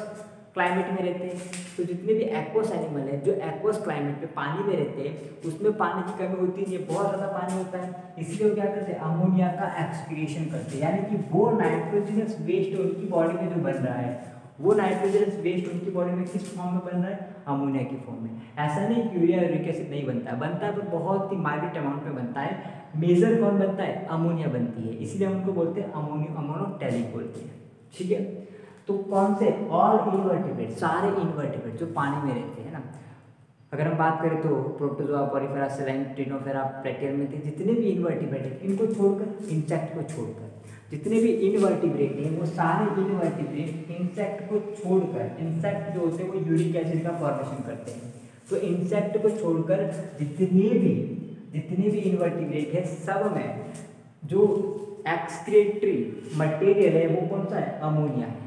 क्लाइमेट में रहते हैं। तो जितने भी एक्वस एनिमल है जो एक्वस क्लाइमेट में पानी में रहते हैं उसमें पानी की कमी होती है, बहुत ज़्यादा पानी होता है, इसलिए वो क्या करते हैं अमोनिया का एक्सक्रीशन करते हैं, यानी कि वो नाइट्रोजनस वेस्ट उनकी बॉडी में जो बन रहा है वो नाइट्रोजनस वेस्ट उनकी बॉडी में किस फॉर्म में बन रहा है, अमोनिया की फॉर्म में। ऐसा नहीं कि यूरिया यूरिक एसिड नहीं बनता है पर बहुत ही माइनर अमाउंट में बनता है। मेजर कौन बनता है, अमोनिया बनती है, इसीलिए हम उनको बोलते हैं अमोनोटैलिक बोलते हैं। ठीक है, तो कौन से, ऑल इनवर्टिब्रेट, सारे इनवर्टिब्रेट जो पानी में रहते हैं ना। अगर हम बात करें तो प्रोटोजोआ, पॉलीफेरा, सेलाइन, ट्रिनोफेरा, प्लेटियलमिथी, जितने भी इनवर्टिब्रेट है इनको छोड़कर, इंसेक्ट को छोड़कर, जितने भी इनवर्टिब्रेट हैं वो सारे इनवर्टिब्रेट इंसेक्ट को छोड़कर, इंसेक्ट जो होते हैं वो यूरिक एसिड का फॉर्मेशन करते हैं। तो इंसेक्ट को छोड़कर जितने भी इनवर्टिब्रेट है सब में जो एक्सक्रीटरी मटेरियल है वो कौन सा है, अमोनिया है।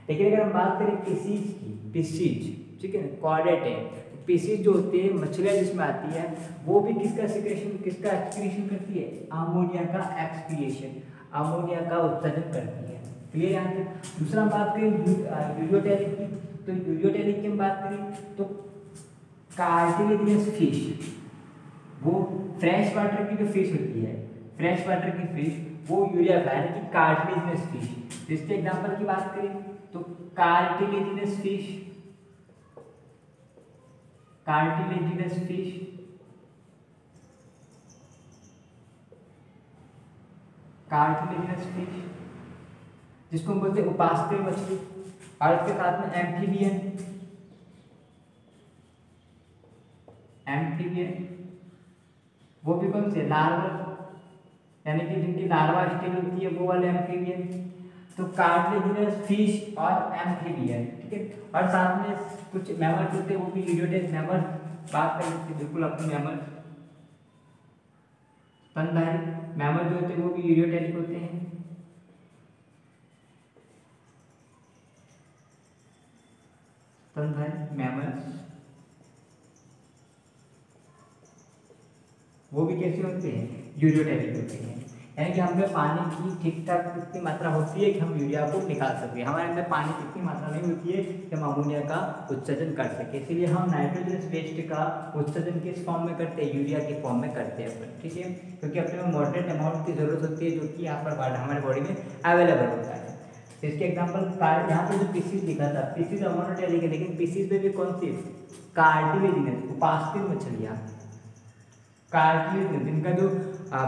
लेकिन अगर हम बात करें पिसीज की, पिसीज, ठीक है ना, कॉर्डेट है, पिसीज जो होती है मछलियाँ जिसमें आती है वो भी किसका एक्सक्रीशन करती है, अमोनिया का एक्सक्रिएशन, अमोनिया का उत्सर्जन करती है। क्लियर यहाँ तक। दूसरा हम बात करें यूरियोटैलिक की, तो यूरियोटैलिक की हम बात करें तो कार्टिलेजिनस फिश, वो फ्रेश वाटर की जो फिश होती है, फ्रेश वाटर की फिश वो यूरिया का यानी कि कार्टिलेजिनस फिश। इसके एग्जांपल की बात करें तो cartilaginous fish, cartilaginous fish, cartilaginous fish जिसको हम बोलते हैं उपास्थ्य मछली, और इसके साथ में एम्फीबियन, एम्फीबियन वो भी कौन से, लार्वा, यानी कि जिनकी लार्वा स्टेज होती है वो वाले एम्फीबियन। तो कार्टिलेजिनस फिश और एम्फीबियन, ठीक है। और साथ में कुछ मैमल्स होते हैं वो भी यूरियोटैलिक मैमल्स, बात कर सकते हैं बिल्कुल अपने मैमल, स्तनधारी मैमल जो होते हैं वो भी यूरियोटैलिक होते हैं। स्तनधारी मैमल्स वो भी कैसे होते हैं, यूरियोटैलिक होते हैं। यानी कि हमें पानी की ठीक ठाक कितनी मात्रा होती है कि हम यूरिया को निकाल सकें, हमारे अंदर पानी की इतनी मात्रा नहीं होती है कि हम अमोनिया का उत्सर्जन कर सकें, इसीलिए हम नाइट्रोजनस वेस्ट का उत्सर्जन किस फॉर्म में करते हैं, यूरिया के फॉर्म में करते हैं अपन, ठीक है। क्योंकि अपने में मॉडरेट अमाउंट की जरूरत होती है जो कि यहाँ पर हमारे बॉडी में अवेलेबल होता है। तो इसके एग्जाम्पल यहाँ पे जो पीसीज लिखा था, पीसीज अमोनोटैलिक है, लेकिन पीसीज में भी कौन सी, कार्टिलेजिनस उपास्थ्य मछलियाँ, कार्टिलेज जिनका जो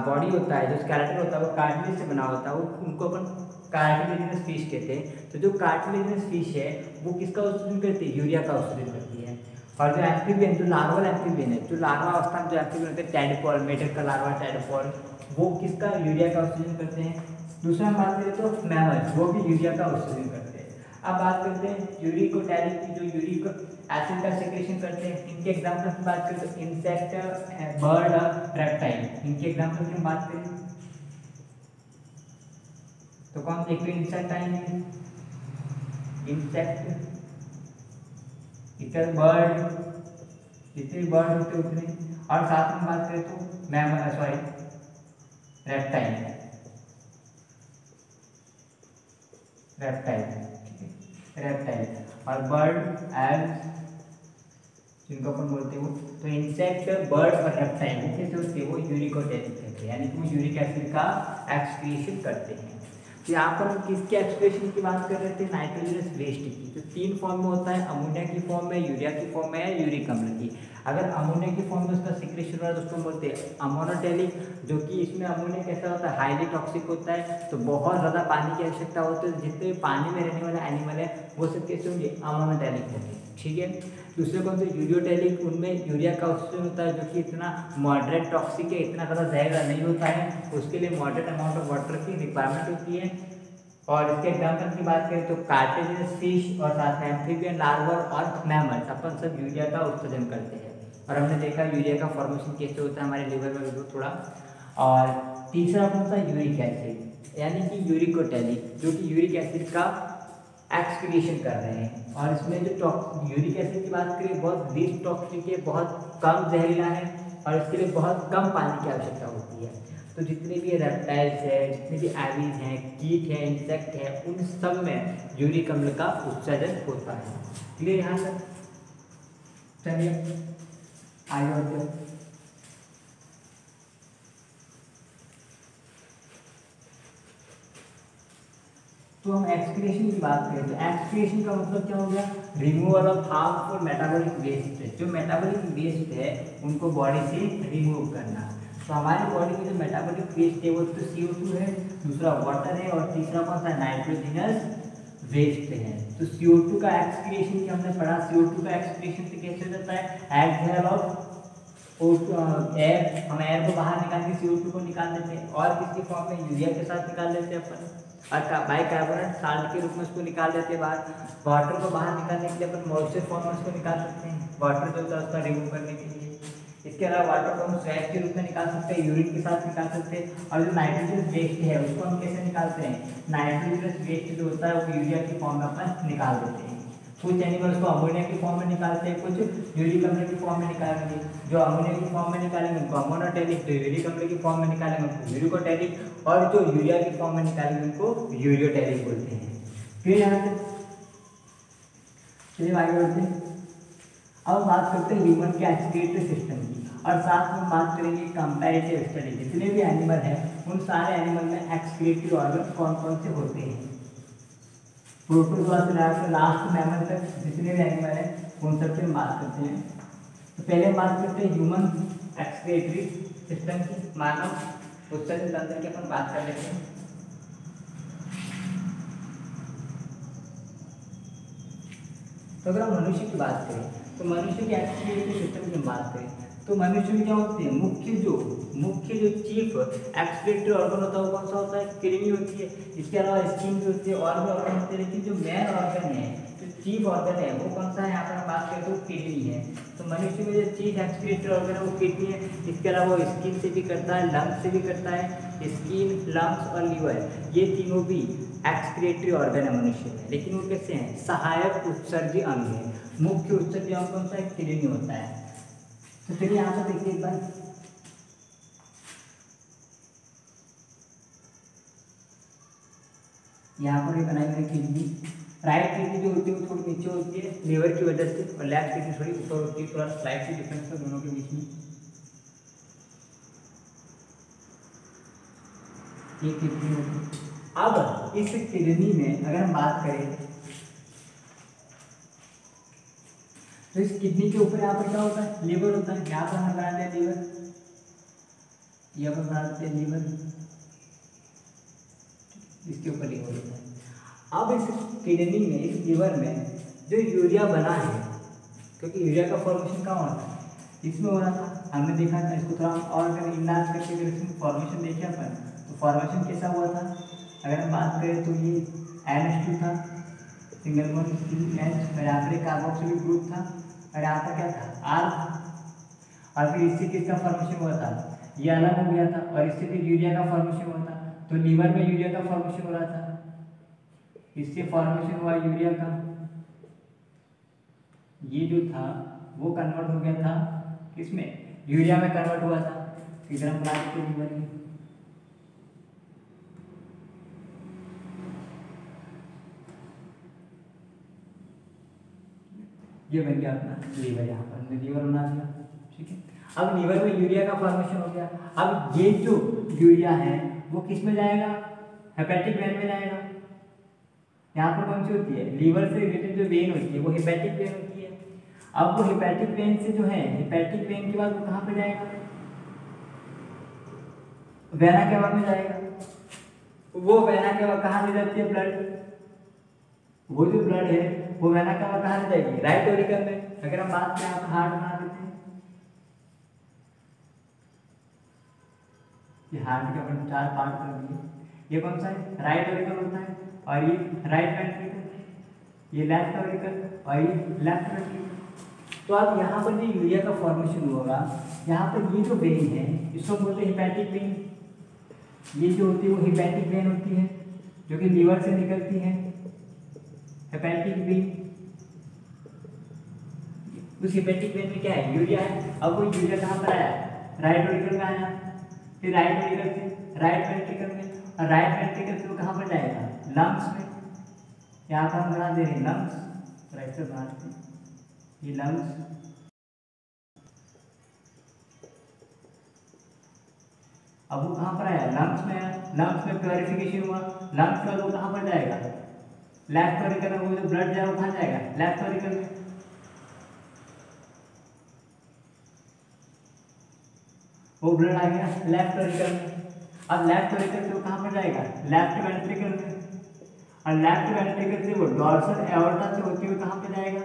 बॉडी होता है, जो स्केलेटन होता है वो कार्टिलेज से बना होता है, वो उनको अपन कार्टिलेजिनस फिश कहते हैं। तो जो कार्टिलेजिनस फिश है वो किसका उत्सर्जन करती है, यूरिया का उत्सर्जन करती है। और जो एम्फीबियन, जो लार्वल एम्फीबियन है, जो लार्वा अवस्था में जो एम्फीबियन होते हैं, टैडपोल, मेढक का लार्वा टैडपोल, वो किसका, यूरिया का उत्सर्जन करते हैं। दूसरा हम बात करें तो मैमल्स, वो भी यूरिया का उत्सर्जन करते हैं। अब बात करते हैं यूरिकोटैलिक की, जो यूरिक एसिड का सेक्रेशन करते हैं। इनके एग्जांपल की बात करें तो इंसेक्ट, बर्ड और रेप्टाइल, इनके एग्जांपल की हम बात करें तो कौन से, एक तो इंसेक्ट आएंगे, इंसेक्ट, इधर बर्ड, जितने बर्ड होते उतने, और साथ में बात करें तो mammal, sorry reptile, reptile, reptile और बर्ड एल्स जिनको अपन बोलते हैं वो। तो इंसेक्ट, बर्ड और रेप्टाइल वो कैसे होते हैं, वो यूरिकोटैलिक कहते हैं, यानी कि वो यूरिक एसिड का एक्सक्रीशन करते हैं। तो यहाँ पर हम किसके एक्सक्रीशन की बात कर रहे थे, नाइट्रोजनस वेस्ट की, जो 3 फॉर्म में होता है, अमोनिया की फॉर्म में, यूरिया की फॉर्म में, या यूरिक अम्ल की। अगर अमोनिया की फॉर्म में उसका सिक्रेशन हो रहा है तो उसको बोलते हैं अमोनोटैलिक, जो कि इसमें अमोनिया कैसा होता है, हाईली टॉक्सिक होता है, तो बहुत ज़्यादा पानी की आवश्यकता होती है। जितने भी पानी में रहने वाले एनिमल है वो सब कैसे होंगे, अमोनोटैलिक होंगे, ठीक है। दूसरे कौन से, यूरियोटैलिक, उनमें यूरिया का उत्सर्जन होता है जो कि इतना मॉडरेट टॉक्सिक है, इतना ज़्यादा जहरीला नहीं होता है, उसके लिए मॉडरेट अमाउंट ऑफ वाटर की रिक्वायरमेंट होती है। और इसके एग्जाम्पल की बात करें तो कार्टिलेजिनस फिश और साथ में एम्फीबियन, लार्वा और मैमल्स, अपन सब यूरिया का उत्सर्जन करते हैं। और हमने देखा यूरिया का फॉर्मेशन कैसे होता है हमारे लिवर में भी थोड़ा। और तीसरा कौन सा, यूरिक एसिड, यानी कि यूरिकोटैलिक, जो कि यूरिक एसिड का एक्सक्रीशन कर रहे हैं। और इसमें जो यूरिक एसिड की बात करें बहुत लीस्ट टॉक्सिक है, बहुत कम जहरीला है और इसके लिए बहुत कम पानी की आवश्यकता होती है। तो जितने भी रेप्टाइल्स है, जितने भी एविज हैं, कीट हैं, इंसेक्ट हैं, उन सब में यूरिक अम्ल का उत्सर्जन होता है। क्लियर यहाँ तक? चलिए आगे बढ़ते हैं। तो हम एक्सक्रीशन की बात करें तो एक्सक्रीशन का मतलब क्या हो गया? Removal of harmful metabolic waste है। जो मेटाबॉलिक वेस्ट है उनको बॉडी से रिमूव करना। तो हमारी बॉडी में जो मेटाबॉलिक वेस्ट है वो तो CO2 है, दूसरा वाटर है और तीसरा कौन सा? नाइट्रोजनस वेस्ट है। तो CO2 का एक्सक्रीशन की हमने पढ़ा, CO2 का एक्सक्रीशन से कैसे हो जाता है? एक्सहेल ऑफ एयर, हम एयर को बाहर निकाल के CO2 को निकाल देते हैं और किसकी फॉर्म में? यूरिया के साथ निकाल देते हैं अपन, और बाइकार्बोनेट साल्ट के रूप में उसको निकाल देते हैं बाहर। वाटर को बाहर निकालने के लिए अपन मॉइस्चर फॉर्म में उसको निकाल सकते हैं, वाटर जो होता है उसका रिमूव करने के लिए। इसके अलावा वाटर को हम स्वैग के रूप में निकाल सकते हैं, यूरिन के साथ निकाल सकते हैं। और जो नाइट्रोजन वेस्ट है उसको हम कैसे निकालते हैं? नाइट्रोजन वेस्ट जो होता है वो यूरिया की फॉर्म में अपन निकाल देते हैं। कुछ एनिमल्स को अमोनिया की फॉर्म में निकालते हैं, कुछ यूरिक अम्ल की फॉर्म में निकालेंगे। जो अमोनिया की फॉर्म में निकालेंगे उनको अमोनोटैलिक, जो यूरिक अम्ल की फॉर्म में निकालेंगे उनको यूरिकोटैलिक, और जो यूरिया की फॉर्म में निकालेंगे उनको यूरियोटैलिक बोलते हैं। फिर यहाँ से चलिए आगे बढ़ते हैं। अब बात करते हैं ह्यूमन के एक्सक्रीटरी सिस्टम की, और साथ में बात करेंगे कंपैरेटिव स्टडी। जितने भी एनिमल हैं उन सारे एनिमल में एक्सक्रीटरी ऑर्गन कौन कौन से होते हैं। प्रोटोजोआ से लेकर लास्ट मैमल तक जितने भी एनिमल हैं उन सब की बात करते हैं। तो पहले बात करते हैं ह्यूमन एक्सक्रीटरी सिस्टम की, मानव उत्सर्जन तंत्र की अपन बात कर लेते हैं। तो अगर हम मनुष्य की बात करें तो मनुष्य के एक्सक्रीटरी सिस्टम की बात करें तो मनुष्य में क्या होते हैं? मुख्य जो चीफ एक्सक्रीटरी ऑर्गन होता है वो कौन सा होता है? किडनी होती है। इसके अलावा स्किन भी होती है और भी ऑर्गन होते हैं, लेकिन जो मेन ऑर्गन है, जो चीफ ऑर्गन है वो कौन सा है? यहाँ पर हम बात करें तो किडनी है। तो मनुष्य में जो चीफ एक्सक्रीटरी ऑर्गन है वो किडनी है। इसके अलावा वो स्किन से भी करता है, लंग्स से भी करता है। स्किन, लंग्स और लीवर, ये तीनों भी एक्सक्रीटरी ऑर्गन है मनुष्य में, लेकिन वो कैसे हैं? सहायक उत्सर्जी अंग है। मुख्य उत्सर्जी अंग कौन सा है? किडनी होता है। तो चलिए यहाँ पर देखिए एक बार, यहाँ पर भी बनाई हुई किडनी। राइट किडनी जो होती है वो थोड़ी नीचे होती है लीवर की वजह से, और लेफ्ट किडनी थोड़ी ऊपर होती है। थोड़ा स्लाइटली डिफरेंस है दोनों के बीच में। ये किडनी होती है। अब इस किडनी में अगर हम बात करें तो इस किडनी के ऊपर यहाँ पर क्या होता है? लीवर होता है। यहाँ पर हम बना दें लीवर, यहाँ पर बना देते हैं लीवर, इसके ऊपर लीवर होता है। अब इस किडनी में, इस लीवर में जो यूरिया बना है, क्योंकि यूरिया का फॉर्मेशन कहाँ होता है? इसमें हो रहा था, हमने देखा था। इसको थोड़ा और अगर इलाज करके अगर इसमें फॉर्मेशन देखे अपन तो फॉर्मेशन कैसा हुआ था? अगर हम बात करें तो ये NH2 था, सिंगल बॉन्ड H, और यहाँ पर कार्बोक्सिलिक ग्रुप था, और यहाँ पर क्या था? R था। और फिर इससे किसका फॉर्मेशन हुआ था? ये अलग हो गया था, और इससे फिर यूरिया का फॉर्मेशन हुआ था। तो लीवर में यूरिया का फॉर्मेशन हो रहा था, इससे फॉर्मेशन हुआ यूरिया का। ये जो था वो कन्वर्ट हो गया था किसमें? यूरिया में कन्वर्ट हुआ था। इधर हम बात करते लीवर की, ये बन गया अपना लीवर। यहाँ पर हमने लीवर बना दिया, ठीक है। अब लीवर में यूरिया का फॉर्मेशन हो गया। अब ये जो यूरिया है वो किस में जाएगा? हेपेटिक वेन में जाएगा। यहाँ पर कौन सी होती है? लीवर से रिलेटेड जो वेन होती है वो हेपेटिक वेन होती है। अब वो हेपेटिक वेन से जो है, हेपेटिक वेन के बाद वो कहाँ पे जाएगा? वेना केवा में जाएगा। वो वेना केवा कहाँ ले जाती है? ब्लड, वो जो ब्लड है वो वेना केवा कहाँ ले जाएगी? राइट ऑरिकल में। अगर हम बात करें, आप हार्ट बना देते हैं, ये हार्ट के अपन 4 पार्ट कर दिए। ये कौन सा है? राइट ऑरिकल होता है, और ये राइट वेंट्रिकल, ये लेफ्ट ऑरिकल, और ये लेफ्ट वेंट्रिकल। तो अब यहाँ पर जो यूरिया का फॉर्मेशन होगा, यहाँ पर ये जो वेन है इसको बोलते हैं हेपेटिक वेन। ये जो होती है वो हेपेटिक वेन होती है, जो कि लीवर से निकलती है, हेपेटिक वेन। उस हेपेटिक वेन में क्या है? यूरिया है। अब वो यूरिया कहाँ पर आया? राइट ऑरिकल में आया। फिर राइट वेंट्रिकल में, और राइट वेंट्रिकल से वो कहाँ पर जाएगा, लंग्स में। यहाँ पर हम बना दे रहे हैं लंग्स, राइट से बनाते हैं ये लंग्स। अब वो कहाँ पर आया, लंग्स में आया, लंग्स में प्योरिफिकेशन हुआ, लंग्स के बाद वो कहाँ पर जाएगा, लेफ्ट ऑरिकल में। वो जो ब्लड जाएगा वो कहाँ जाएगा, लेफ्ट ऑरिकल में। वो ब्लड आ गया लेफ्ट ऑरिकल में। अब लेफ्ट ऑरिकल से वो कहाँ पर जाएगा, लेफ्ट वेंट्रिकल में, और लेफ्ट वेंट्रिकल से वो डॉर्सल एओर्टा से होते हुए कहाँ पे जाएगा,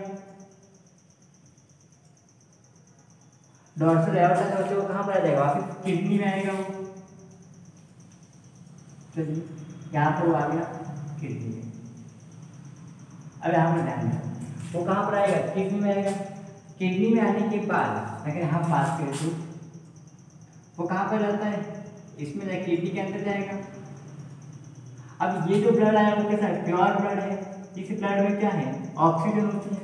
डॉर्सल एओर्टा से होते हुए कहाँ पर आ जाएगा, वापस किडनी में आएगा वो। चलिए यहाँ पर वो आ गया किडनी में। अब यहाँ पर ध्यान दें, वो कहाँ पर आएगा, किडनी में आएगा। किडनी में आने के बाद अगर यहाँ बात करें तो वो कहाँ पर रहता है, इसमें जाए किडनी के अंदर जाएगा। अब ये जो ब्लड आया वो कैसा है, प्योर ब्लड है। इस ब्लड में क्या है, ऑक्सीजन होती है,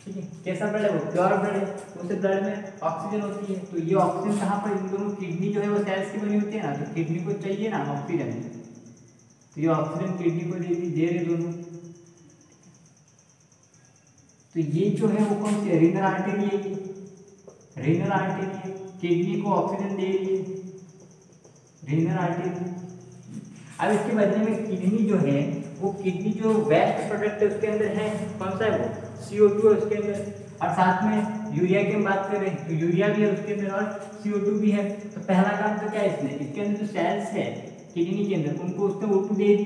ठीक है। कैसा ब्लड है वो, प्योर ब्लड है, उस ब्लड में ऑक्सीजन होती है। तो ये ऑक्सीजन कहाँ पर, इन दोनों किडनी जो है वो सेल्स की बनी होती है ना, तो किडनी को चाहिए ना ऑक्सीजन, तो ये ऑक्सीजन किडनी को दे रहे दोनों। तो ये जो है वो कौन सी रीनल आर्टरी है, रीनल आर्टरी है, किडनी को ऑक्सीजन दे रही है, रीनल आर्टरी। अब इसके बदले में किडनी जो है वो, किडनी जो वेस्ट प्रोडक्ट है उसके अंदर है, कौन सा है वो, CO2 है उसके अंदर, और साथ में यूरिया की हम बात कर रहे हैं तो यूरिया भी है उसके अंदर और CO2 भी है। तो पहला काम तो क्या है, इसके अंदर जो सेल्स है किडनी के अंदर उनको उसने O2 दे दी।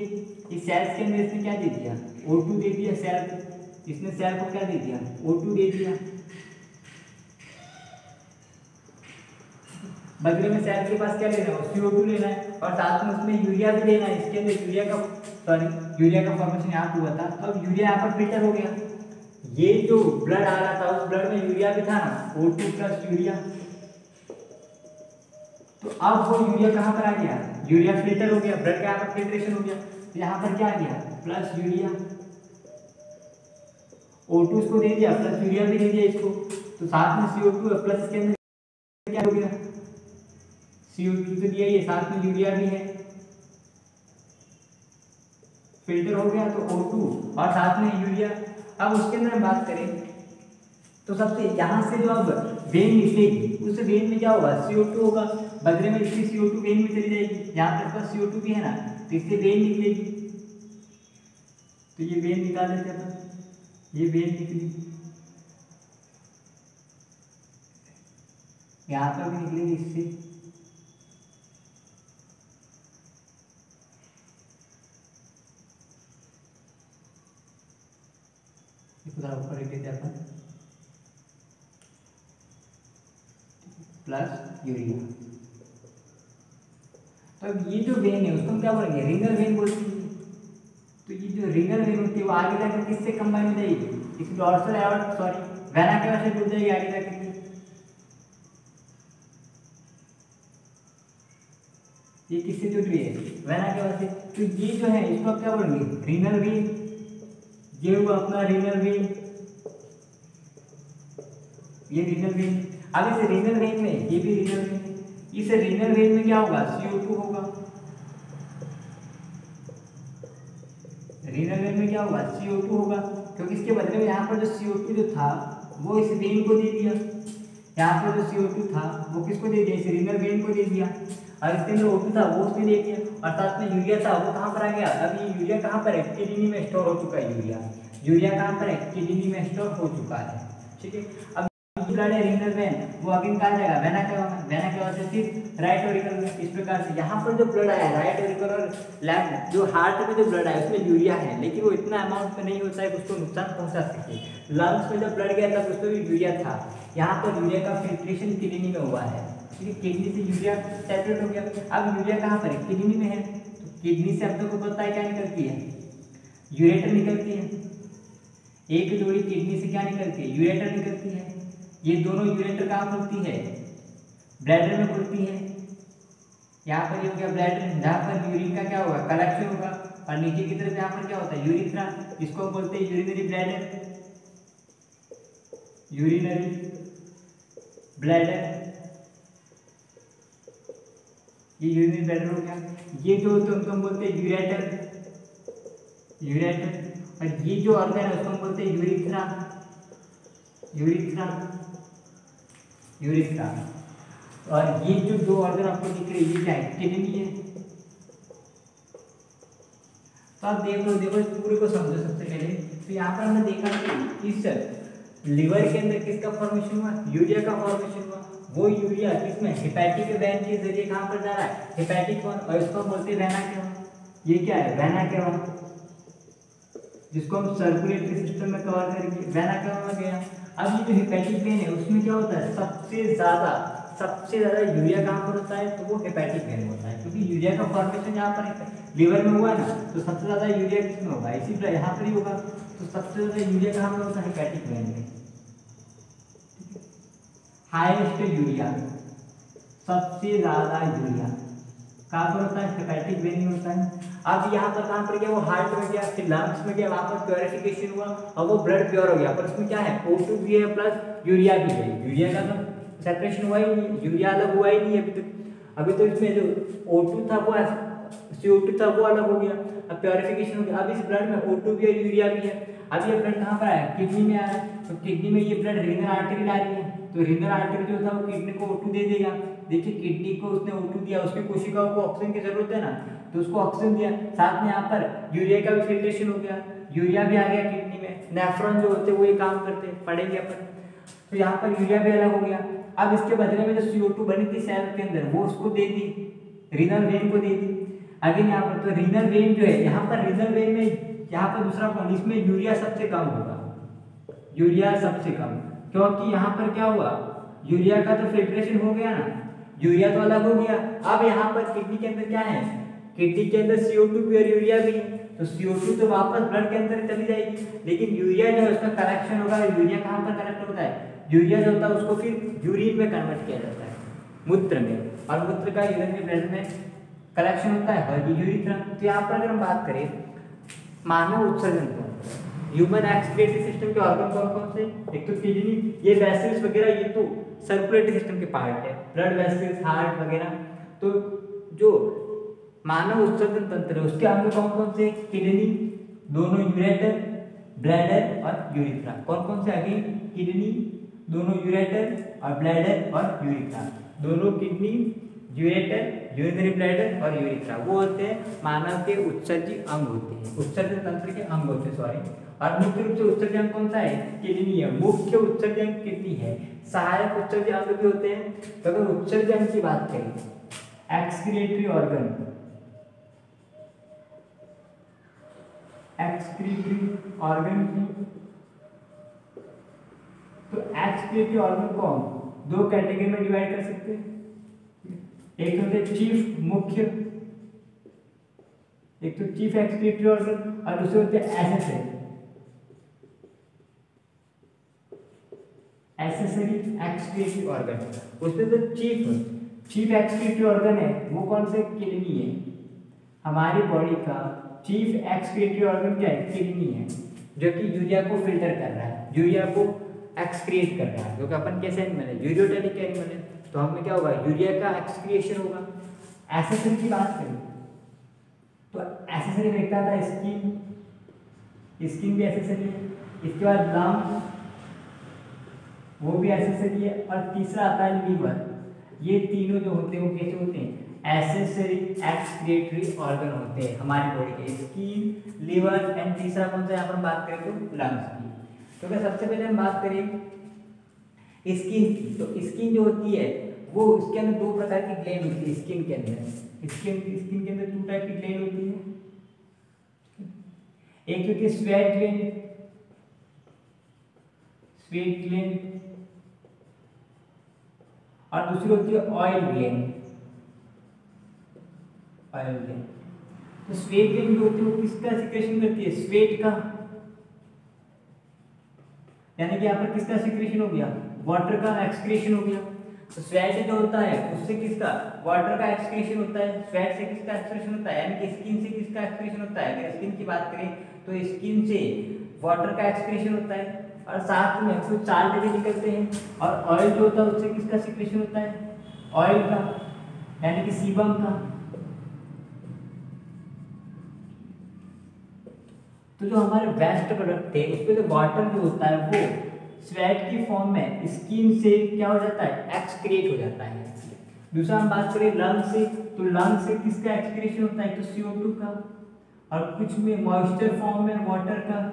इस सेल्स के अंदर इसने क्या दे दिया, O2 दे दिया सेल को। इसने सेल को क्या दे दिया, O2 दे दिया। बदले में सेल के पास क्या लेना है, CO2 लेना है, और साथ में उसमें यूरिया भी लेना है। इसके अंदर यूरिया का फॉर्मेशन यहाँ पे हुआ था, तो अब यूरिया यहाँ पर फिल्टर हो गया। ये जो ब्लड आ रहा था उस ब्लड में यूरिया भी था ना, O2 प्लस यूरिया। तो अब वो यूरिया कहाँ पर आ गया, यूरिया फिल्टर हो गया, ब्लड का यहाँ पर फिल्ट्रेशन हो गया, तो यहाँ पर क्या आ गया, प्लस यूरिया। O2 इसको दे दिया, प्लस यूरिया भी दे दिया इसको, तो साथ में CO2 है, प्लस इसके अंदर क्या हो गया, CO2 तो दिया ही, साथ में यूरिया भी है, फिल्टर हो गया। तो O2 और साथ में यूरिया। अब उसके अंदर हम बात करें तो सबसे यहाँ से जो अब वेन निकलेगी उस वेन में क्या होगा, CO2 होगा, बदले में इसकी CO2 वेन में चली जाएगी। यहाँ पर पास CO2 भी है ना, तो इससे वेन निकलेगी। तो ये वेन निकाल लेते हैं, ये वेन निकली, यहाँ पर भी निकलेगी इससे। ऊपर रख देते अपन, प्लस यूरिया। तो अब ये जो वेन है उसको हम क्या बोलेंगे, रीनल वेन बोलते हैं। तो ये जो रीनल वेन होती है वो आगे जाकर किससे कंबाइन हो जाएगी, इस dorsal aorta, sorry vena cava से जुड़ जाएगी आगे जाकर। ये किससे जुड़ रही है, वेना केवा से। तो ये जो है इसको आप क्या बोलेंगे, रीनल वेन। ये हुआ अपना रीनल वेन, ये रीनल वेन। अब इस रीनल वेन में, ये भी रीनल वेन, इस रीनल वेन में क्या होगा, CO2 होगा। रीनल वेन में क्या होगा, CO2 होगा, क्योंकि इसके बदले में यहाँ पर जो CO2 जो था वो इस वेन को दे दिया। यहाँ पर जो CO2 था वो किसको दे दिया, इस रीनल वेन को दे दिया, और इसके अंदर O2 था वो उसने दे दिया, और साथ में यूरिया था वो कहाँ पर आ गया। अब ये यूरिया कहाँ पर है, किडनी में स्टोर हो चुका है। यूरिया कहाँ पर है, किडनी में स्टोर हो चुका है, ठीक है। अब ब्लड है रीनल वेन, वो अगेन कहाँ जाएगा, वेना केवा में, वेना केवा से फिर राइट ऑरिकल में। इस प्रकार से यहाँ पर जो ब्लड आया राइट ऑरिकल और लेफ्ट जो हार्ट में जो ब्लड आया उसमें यूरिया है, लेकिन वो इतना अमाउंट में नहीं होता है कि उसको नुकसान पहुंचा सके। लंग्स में जब ब्लड गया था उसमें भी यूरिया था, यहाँ पर यूरिया का फिल्ट्रेशन किडनी में हुआ है, ठीक है। किडनी से यूरिया सेपरेट हो गया। अब यूरिया कहाँ पर है, किडनी में है, तो किडनी से हम लोग को पता है क्या निकलती है, यूरेटर निकलती है। एक जोड़ी किडनी से क्या निकलती है, यूरेटर निकलती है। ये दोनों यूरेटर कहाँ खुलती है, ब्लैडर में खुलती है। यहाँ पर ये हो गया ब्लैडर, जहाँ पर यूरिन का क्या होगा, कलेक्शन होगा, और नीचे की तरफ यहाँ पर क्या होता है, यूरिथ्रा, इसको बोलते हैं यूरिनरी ब्लैडर, यूरिनरी ब्लैडर। ये यूरिनरी ब्लैडर हो गया। ये जो तुम बोलते हैं यूरेटर, और ये जो ऑर्गन है उसको हम बोलते हैं यूरिथ्रा, और ये जो दो ऑर्गन आपको दिख रहे हैं ये क्या है, किडनी है। तो आप देखो इस पूरे को समझो। सबसे पहले तो यहाँ पर हमने देखा कि इस लिवर के अंदर किसका फॉर्मेशन हुआ, यूरिया का फॉर्मेशन हुआ। वो यूरिया किसमें, हेपेटिक वेन के जरिए कहाँ पर जा रहा है, हेपेटिक वन, और इसको बोलते हैं वेना केवा। ये क्या है, वेना केवा, जिसको हम सर्कुलेटरी सिस्टम में कवर करेंगे, वेना केवा में गया। अब ये जो हेपेटिक वेन है उसमें क्या होता है, सबसे ज्यादा यूरिया कहाँ पर होता है, तो वो हेपेटिक वेन होता है, क्योंकि यूरिया का फॉर्मेशन यहाँ पर लीवर में हुआ है ना, तो सबसे ज्यादा यूरिया किसमें होगा, इसी तरह यहाँ पर ही होगा। तो सबसे ज्यादा यूरिया कहाँ पर होता है, हेपेटिक वेन में। हाईएस्ट यूरिया, सबसे ज्यादा यूरिया कहाँ पर होता है, हेपेटिक वेन में होता है। अब यहाँ पर कहाँ पर गया, वो हार्ट में गया, फिर लंग्स में गया, वहाँ पर प्योरिफिकेशन हुआ और वो ब्लड प्योर हो गया। पर इसमें क्या है, O2 भी है प्लस यूरिया भी है। यूरिया का तो सेपरेशन हुआ ही नहीं, यूरिया अलग हुआ ही नहीं अभी तक। अभी तो इसमें जो O2 था वो CO2 था वो अलग हो गया, अब प्योरिफिकेशन हो गया। अब इस ब्लड में O2 भी है, यूरिया भी है। अब ये ब्लड कहाँ पर आया, किडनी में आ रहा है। तो किडनी में ये ब्लड रीनल आर्टरी ला रही है, तो रीनल आर्टरी जो था वो किडनी को O2 दे देगा। देखिए किडनी को उसने O2 दिया, उसकी कोशिकाओं को ऑक्सीजन की जरूरत है ना, तो उसको ऑक्सीजन दिया। साथ में यहाँ पर यूरिया का भी फिल्ट्रेशन हो गया, यूरिया भी आ गया किडनी में। नेफ्रॉन जो होते हैं वो ये काम करते हैं, पढ़ेंगे अपन। तो यहाँ पर यूरिया भी अलग हो गया। अब इसके बदले में जो CO2 बनी थी सेल के अंदर वो उसको दे दी, रीनल वेन को दे दी। अगेन यहाँ पर तो रीनल वेन जो है, यहाँ पर रीनल वेन में यहाँ पर दूसरा पॉइंट, इसमें यूरिया सबसे कम होगा, यूरिया सबसे कम, क्योंकि यहाँ पर क्या हुआ, यूरिया का तो फिल्ट्रेशन हो गया ना, यूरिया तो अलग हो गया। अब यहाँ पर किडनी के अंदर क्या है, किडनी के अंदर CO2 भी और यूरिया भी है, तो CO2 तो वापस ब्लड के अंदर चली जाएगी, लेकिन यूरिया जो है उसका कलेक्शन होगा। यूरिया कहाँ पर कलेक्ट होता है, यूरिया जो होता है उसको फिर यूरिन में कन्वर्ट किया जाता है, मूत्र में, और मूत्र का यूरिन ब्लड में कलेक्शन होता है यूरिथ्रा। तो यहाँ पर अगर हम बात करें मानव उत्सर्जन को, ह्यूमन एक्सक्रीटरी सिस्टम के ऑर्गन कौन से, एक तो किडनी, ये वेसल्स वगैरह ये तो सर्कुलेटरी सिस्टम के पार्ट है, ब्लड वेसल्स, हार्ट वगैरह। तो जो मानव उत्सर्जन तंत्र है उसके अंग कौन से, किडनी, दोनों यूरेटर, ब्लैडर और यूरिथ्रा। कौन से आगे, किडनी, दोनों यूरेटर और ब्लैडर और यूरिथ्रा, दोनों किडनी, यूरेटर, यूरिनरी ब्लैडर और यूरिथ्रा, वो होते हैं मानव के उत्सर्जी अंग होते हैं, उत्सर्जन तंत्र के अंग होते हैं, सॉरी। और मुख्य रूप से उत्सर्जन अंग कौन सा है, किडनी है, मुख्य उत्सर्जन अंग किडनी है। सहायक उत्सर्जन अंग भी होते हैं। तो अगर उत्सर्जन अंग की बात करें, एक्सक्रीटरी ऑर्गन, एक्सक्रीटरी ऑर्गन की, तो एक्सक्रीटरी ऑर्गन को हम दो कैटेगरी में डिवाइड कर सकते हैं। एक होते चीफ, मुख्य, एक तो चीफ एक्सक्रीटरी ऑर्गन, और दूसरे होते एसेसरी एक्सक्रीटरी ऑर्गन। उसमें तो चीफ एक्सक्रीटरी ऑर्गन है वो कौन से, किडनी है। हमारी बॉडी का चीफ एक्सक्रीटरी ऑर्गन क्या है, किडनी है, जो कि यूरिया को फिल्टर कर रहा है, यूरिया को एक्सक्रीट कर रहा है, क्योंकि अपन कैसे एनिमल है, यूरियोटेलिक एनिमल है, तो हमें क्या होगा, यूरिया का एक्सक्रिएशन होगा। एसेसरी की बात करें तो एसेसरी में क्या था, स्किन भी एसेसरी है, इसके बाद लंग वो भी एसेसरी है, और तीसरा आता है लीवर। ये तीनों जो होते हैं वो कैसे होते हैं, एसेसरी एक्सक्रीटरी ऑर्गन होते हैं हमारी बॉडी के, स्किन, लीवर एंड तीसरा कौन सा, यहाँ पर बात करें तो लंग्स की। तो क्या सबसे पहले हम बात करें स्किन की, तो स्किन जो होती है वो उसके अंदर दो प्रकार की ग्लैंड होती है स्किन के अंदर। स्किन के अंदर टू टाइप की ग्लैंड होती है, एक होती है स्वेट ग्लैंड, और दूसरी होती है ऑयल ग्लैंड। तो स्वेट ग्लैंड जो होती है वो किसका सिक्रेशन करती है, स्वेट का, यानी कि यहाँ पर किसका सिक्रेशन हो गया, वाटर का एक्सक्रीशन हो गया। तो स्वेट जो होता है उससे किसका, वाटर का एक्सक्रीशन होता है, स्वेट से किसका एक्सक्रीशन होता है, यानी कि स्किन से किसका एक्सक्रीशन होता है। अगर स्किन की बात करें तो स्किन से वाटर का एक्सक्रीशन होता है, और साथ में कुछ साल्ट भी निकलते हैं, और ऑयल जो होता है उससे किसका सिक्रेशन होता है, ऑयल का। यानी कि सीबम का। तो जो हमारे वेस्ट प्रोडक्ट थे उसमें जो वाटर जो होता है वो स्वेट की फॉर्म में स्किन से क्या हो जाता है, एक्सक्रीट हो जाता है। दूसरा हम बात करें लंग से, तो लंग से किसका एक्सक्रीशन होता है, तो CO2 का, और कुछ में मॉइस्चर फॉर्म में वाटर का,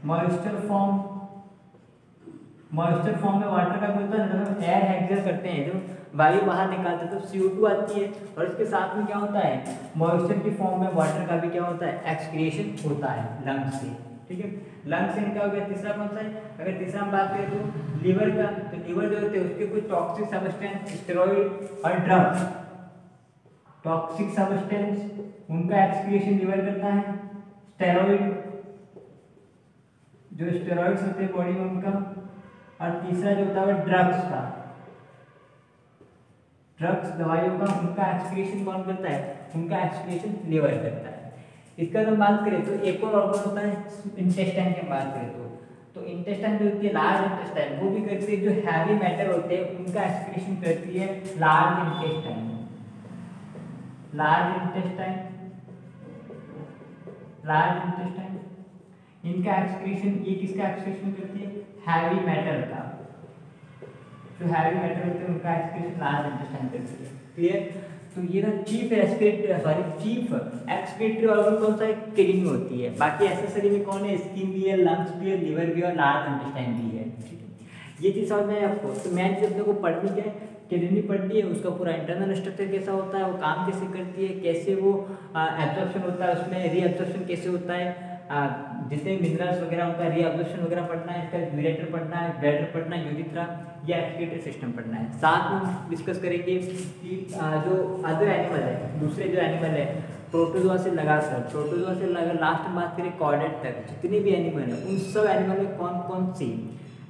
मॉइस्चर फॉर्म में वाटर का भी होता है। जब हम एयर एक्सहेल करते हैं, जब वायु बाहर निकालते हैं तो CO2 आती है, और इसके साथ में क्या होता है, मॉइस्चर की फॉर्म में वाटर का भी क्या होता है, एक्सक्रीशन होता है लंग से। ठीक है, लंग से क्या हो गया। तीसरा कौन सा है, अगर तीसरा हम बात करें तो लीवर का, तो लीवर जो होते हैं उसके कुछ टॉक्सिक सब्सटेंस, स्टेरॉइड और ड्रग्स, टॉक्सिक सब्सटेंस उनका एक्सक्रीशन लीवर करता है। स्टेरॉइड, जो स्टेरॉइड्स होते हैं बॉडी में उनका, और तीसरा जो होता है ड्रग्स का, ड्रग्स दवाइयों का, उनका एक्सक्रीशन कौन करता है, उनका एक्सक्रीशन लीवर करता है। इसका हम बात करें तो एक और ऑर्गन होता है इंटेस्टाइन की बात करें तो इंटेस्टाइन जो होती है लार्ज इंटेस्टाइन, वो भी करती है। जो हैवी मैटर होते हैं उनका एक्सक्रीशन करती है लार्ज इंटेस्टाइन। इनका एक्सक्रीशन, ये किसका एक्सक्रीशन करती है, हैवी मैटर का। जो हैवी मैटर होते हैं उनका एक्सक्रीशन लार्ज इंटेस्टाइन करती है। क्लियर। तो ये ना चीफ एक्सक्रीटरी ऑर्गन कौन सा है, किडनी होती है। बाकी एक्सेसरी में कौन है, स्किन भी है, लंग्स भी है, लिवर भी है और लार्ज इंटेस्टाइन भी है। ठीक है, ये चीज़ समझ में आपको। तो मैन चीज अपने को पढ़नी क्या है, किडनी पढ़नी है, उसका पूरा इंटरनल स्ट्रक्चर कैसा होता है, वो काम कैसे करती है, कैसे वो एब्जॉर्प्शन होता है, उसमें रीअब्जॉर्प्शन कैसे होता है, जितने मिनरल्स वगैरह उनका रीअब्जॉर्प्शन वगैरह पढ़ना है, इसका यूरेटर पढ़ना है, ब्लैडर पढ़ना है, यूरिथ्रा या एक्सक्रीटरी सिस्टम पढ़ना है। साथ में हम डिस्कस करेंगे कि जो अदर एनिमल है, दूसरे जो एनिमल है प्रोटोजोआ से लगाकर लास्ट में बात करें कॉर्डेट तक, जितने भी एनिमल है उन सब एनिमल में कौन कौन सी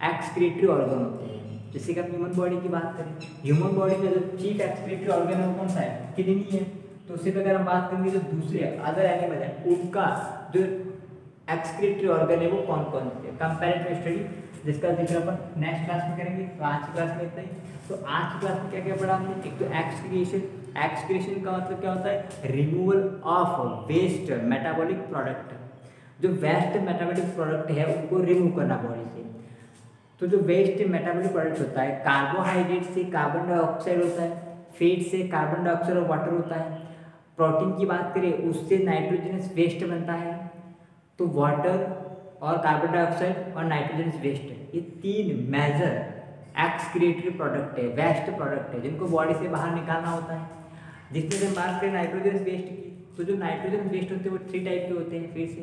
एक्सक्रीटरी ऑर्गन होते हैं। जैसे कि हम ह्यूमन बॉडी की बात करें, ह्यूमन बॉडी का जो चीफ एक्सक्रीटरी ऑर्गन है वो कौन सा है, किडनी है। तो उसी पर अगर हम बात करेंगे जो दूसरे अदर एनिमल है उनका जो एक्सक्रीटरी ऑर्गन है वो कौन कौन से है, कंपैरेटिव स्टडी, जिसका जिक्र अपन नेक्स्ट क्लास में करेंगे। तो आज की क्लास में इतना ही। तो आज की क्लास में क्या क्या पढ़ा हमने, एक तो एक्सक्रीशन का मतलब क्या होता है, removal of waste metabolic product. जो वेस्ट मेटाबॉलिक प्रोडक्ट है उनको रिमूव करना बॉडी से। तो जो वेस्ट मेटाबॉलिक प्रोडक्ट होता है, कार्बोहाइड्रेट से कार्बन डाइऑक्साइड होता है, फैट से कार्बन डाइऑक्साइड और वाटर होता है। प्रोटीन की बात करें उससे नाइट्रोजनस वेस्ट बनता है। तो वाटर और कार्बन डाइऑक्साइड और नाइट्रोजनस वेस्ट, ये तीन मेजर एक्सक्रीटरी प्रोडक्ट है, वेस्ट प्रोडक्ट है, जिनको बॉडी से बाहर निकालना होता है। जिसमें से बात करें नाइट्रोजनस वेस्ट की, तो जो नाइट्रोजन वेस्ट होते हैं वो 3 टाइप के होते हैं। फिर से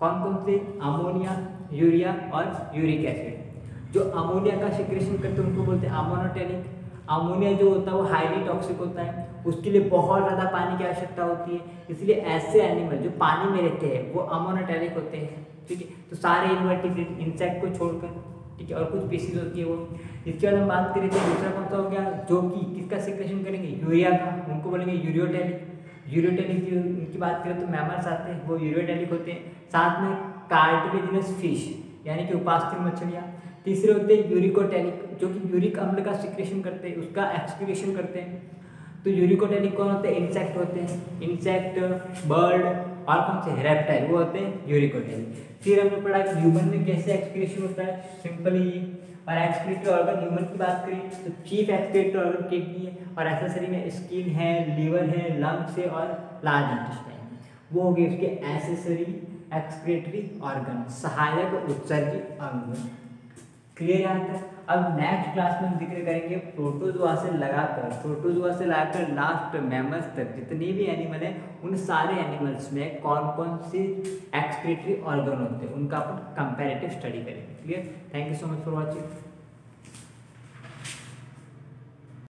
कौन कौन से, अमोनिया, यूरिया और यूरिक एसिड। जो अमोनिया का सिक्रेशन करते हैं उनको बोलते हैं अमोनोटेनिक। अमोनिया जो होता है वो हाईली टॉक्सिक होता है, उसके लिए बहुत ज़्यादा पानी की आवश्यकता होती है, इसलिए ऐसे एनिमल जो पानी में रहते हैं वो अमोनोटेनिक होते हैं। ठीक है, तो सारे इन्वर्टिब्रेट इंसेक्ट को छोड़कर, ठीक है, और कुछ स्पीसीज होती है वो। इसके बाद हम बात करें तो दूसरा कौन सा हो गया, जो कि किसका सिक्रेशन करेंगे, यूरिया का, उनको बोलेंगे यूरियोटेनिक। यूरियोटेनिक की उनकी बात करें तो मैमल्स आते हैं, वो यूरियोटेनिक होते हैं। साथ में कार्टिलेजिनस फिश यानी कि उपास्थि मछलियाँ। तीसरे होते हैं यूरिकोटेनिक, जो कि यूरिक अम्ल का सिक्रेशन करते हैं, उसका एक्सक्रीशन करते हैं। तो यूरिकोटेनिक कौन होते हैं, इंसेक्ट होते हैं, इंसेक्ट, बर्ड और कौन से, रेप्टाइल, वो होते हैं यूरिकोटेनिक। फिर हमने पढ़ा कि ह्यूमन में कैसे एक्सक्रीशन होता है, सिंपली ये। और एक्सक्रीटरी ऑर्गन ह्यूमन की बात करें तो चीफ एक्सक्रीटरी ऑर्गन किडनी है, और एक्सेसरी में स्किन है, लीवर है, लंग्स है और लार्ज इंटेस्टाइन। वो हो गए उसके एक्सेसरी एक्सक्रीटरी ऑर्गन, सहायक उत्सर्गी अंग। क्लियर यहाँ तक। अब नेक्स्ट क्लास में हम जिक्र करेंगे प्रोटोजोआ से लगाकर लास्ट मैमल्स तक जितने भी एनिमल हैं, उन सारे एनिमल्स में कौन कौन से एक्सक्रीटरी ऑर्गन होते हैं, उनका अपन कंपैरेटिव स्टडी करेंगे। Clear. Thank you so much for watching.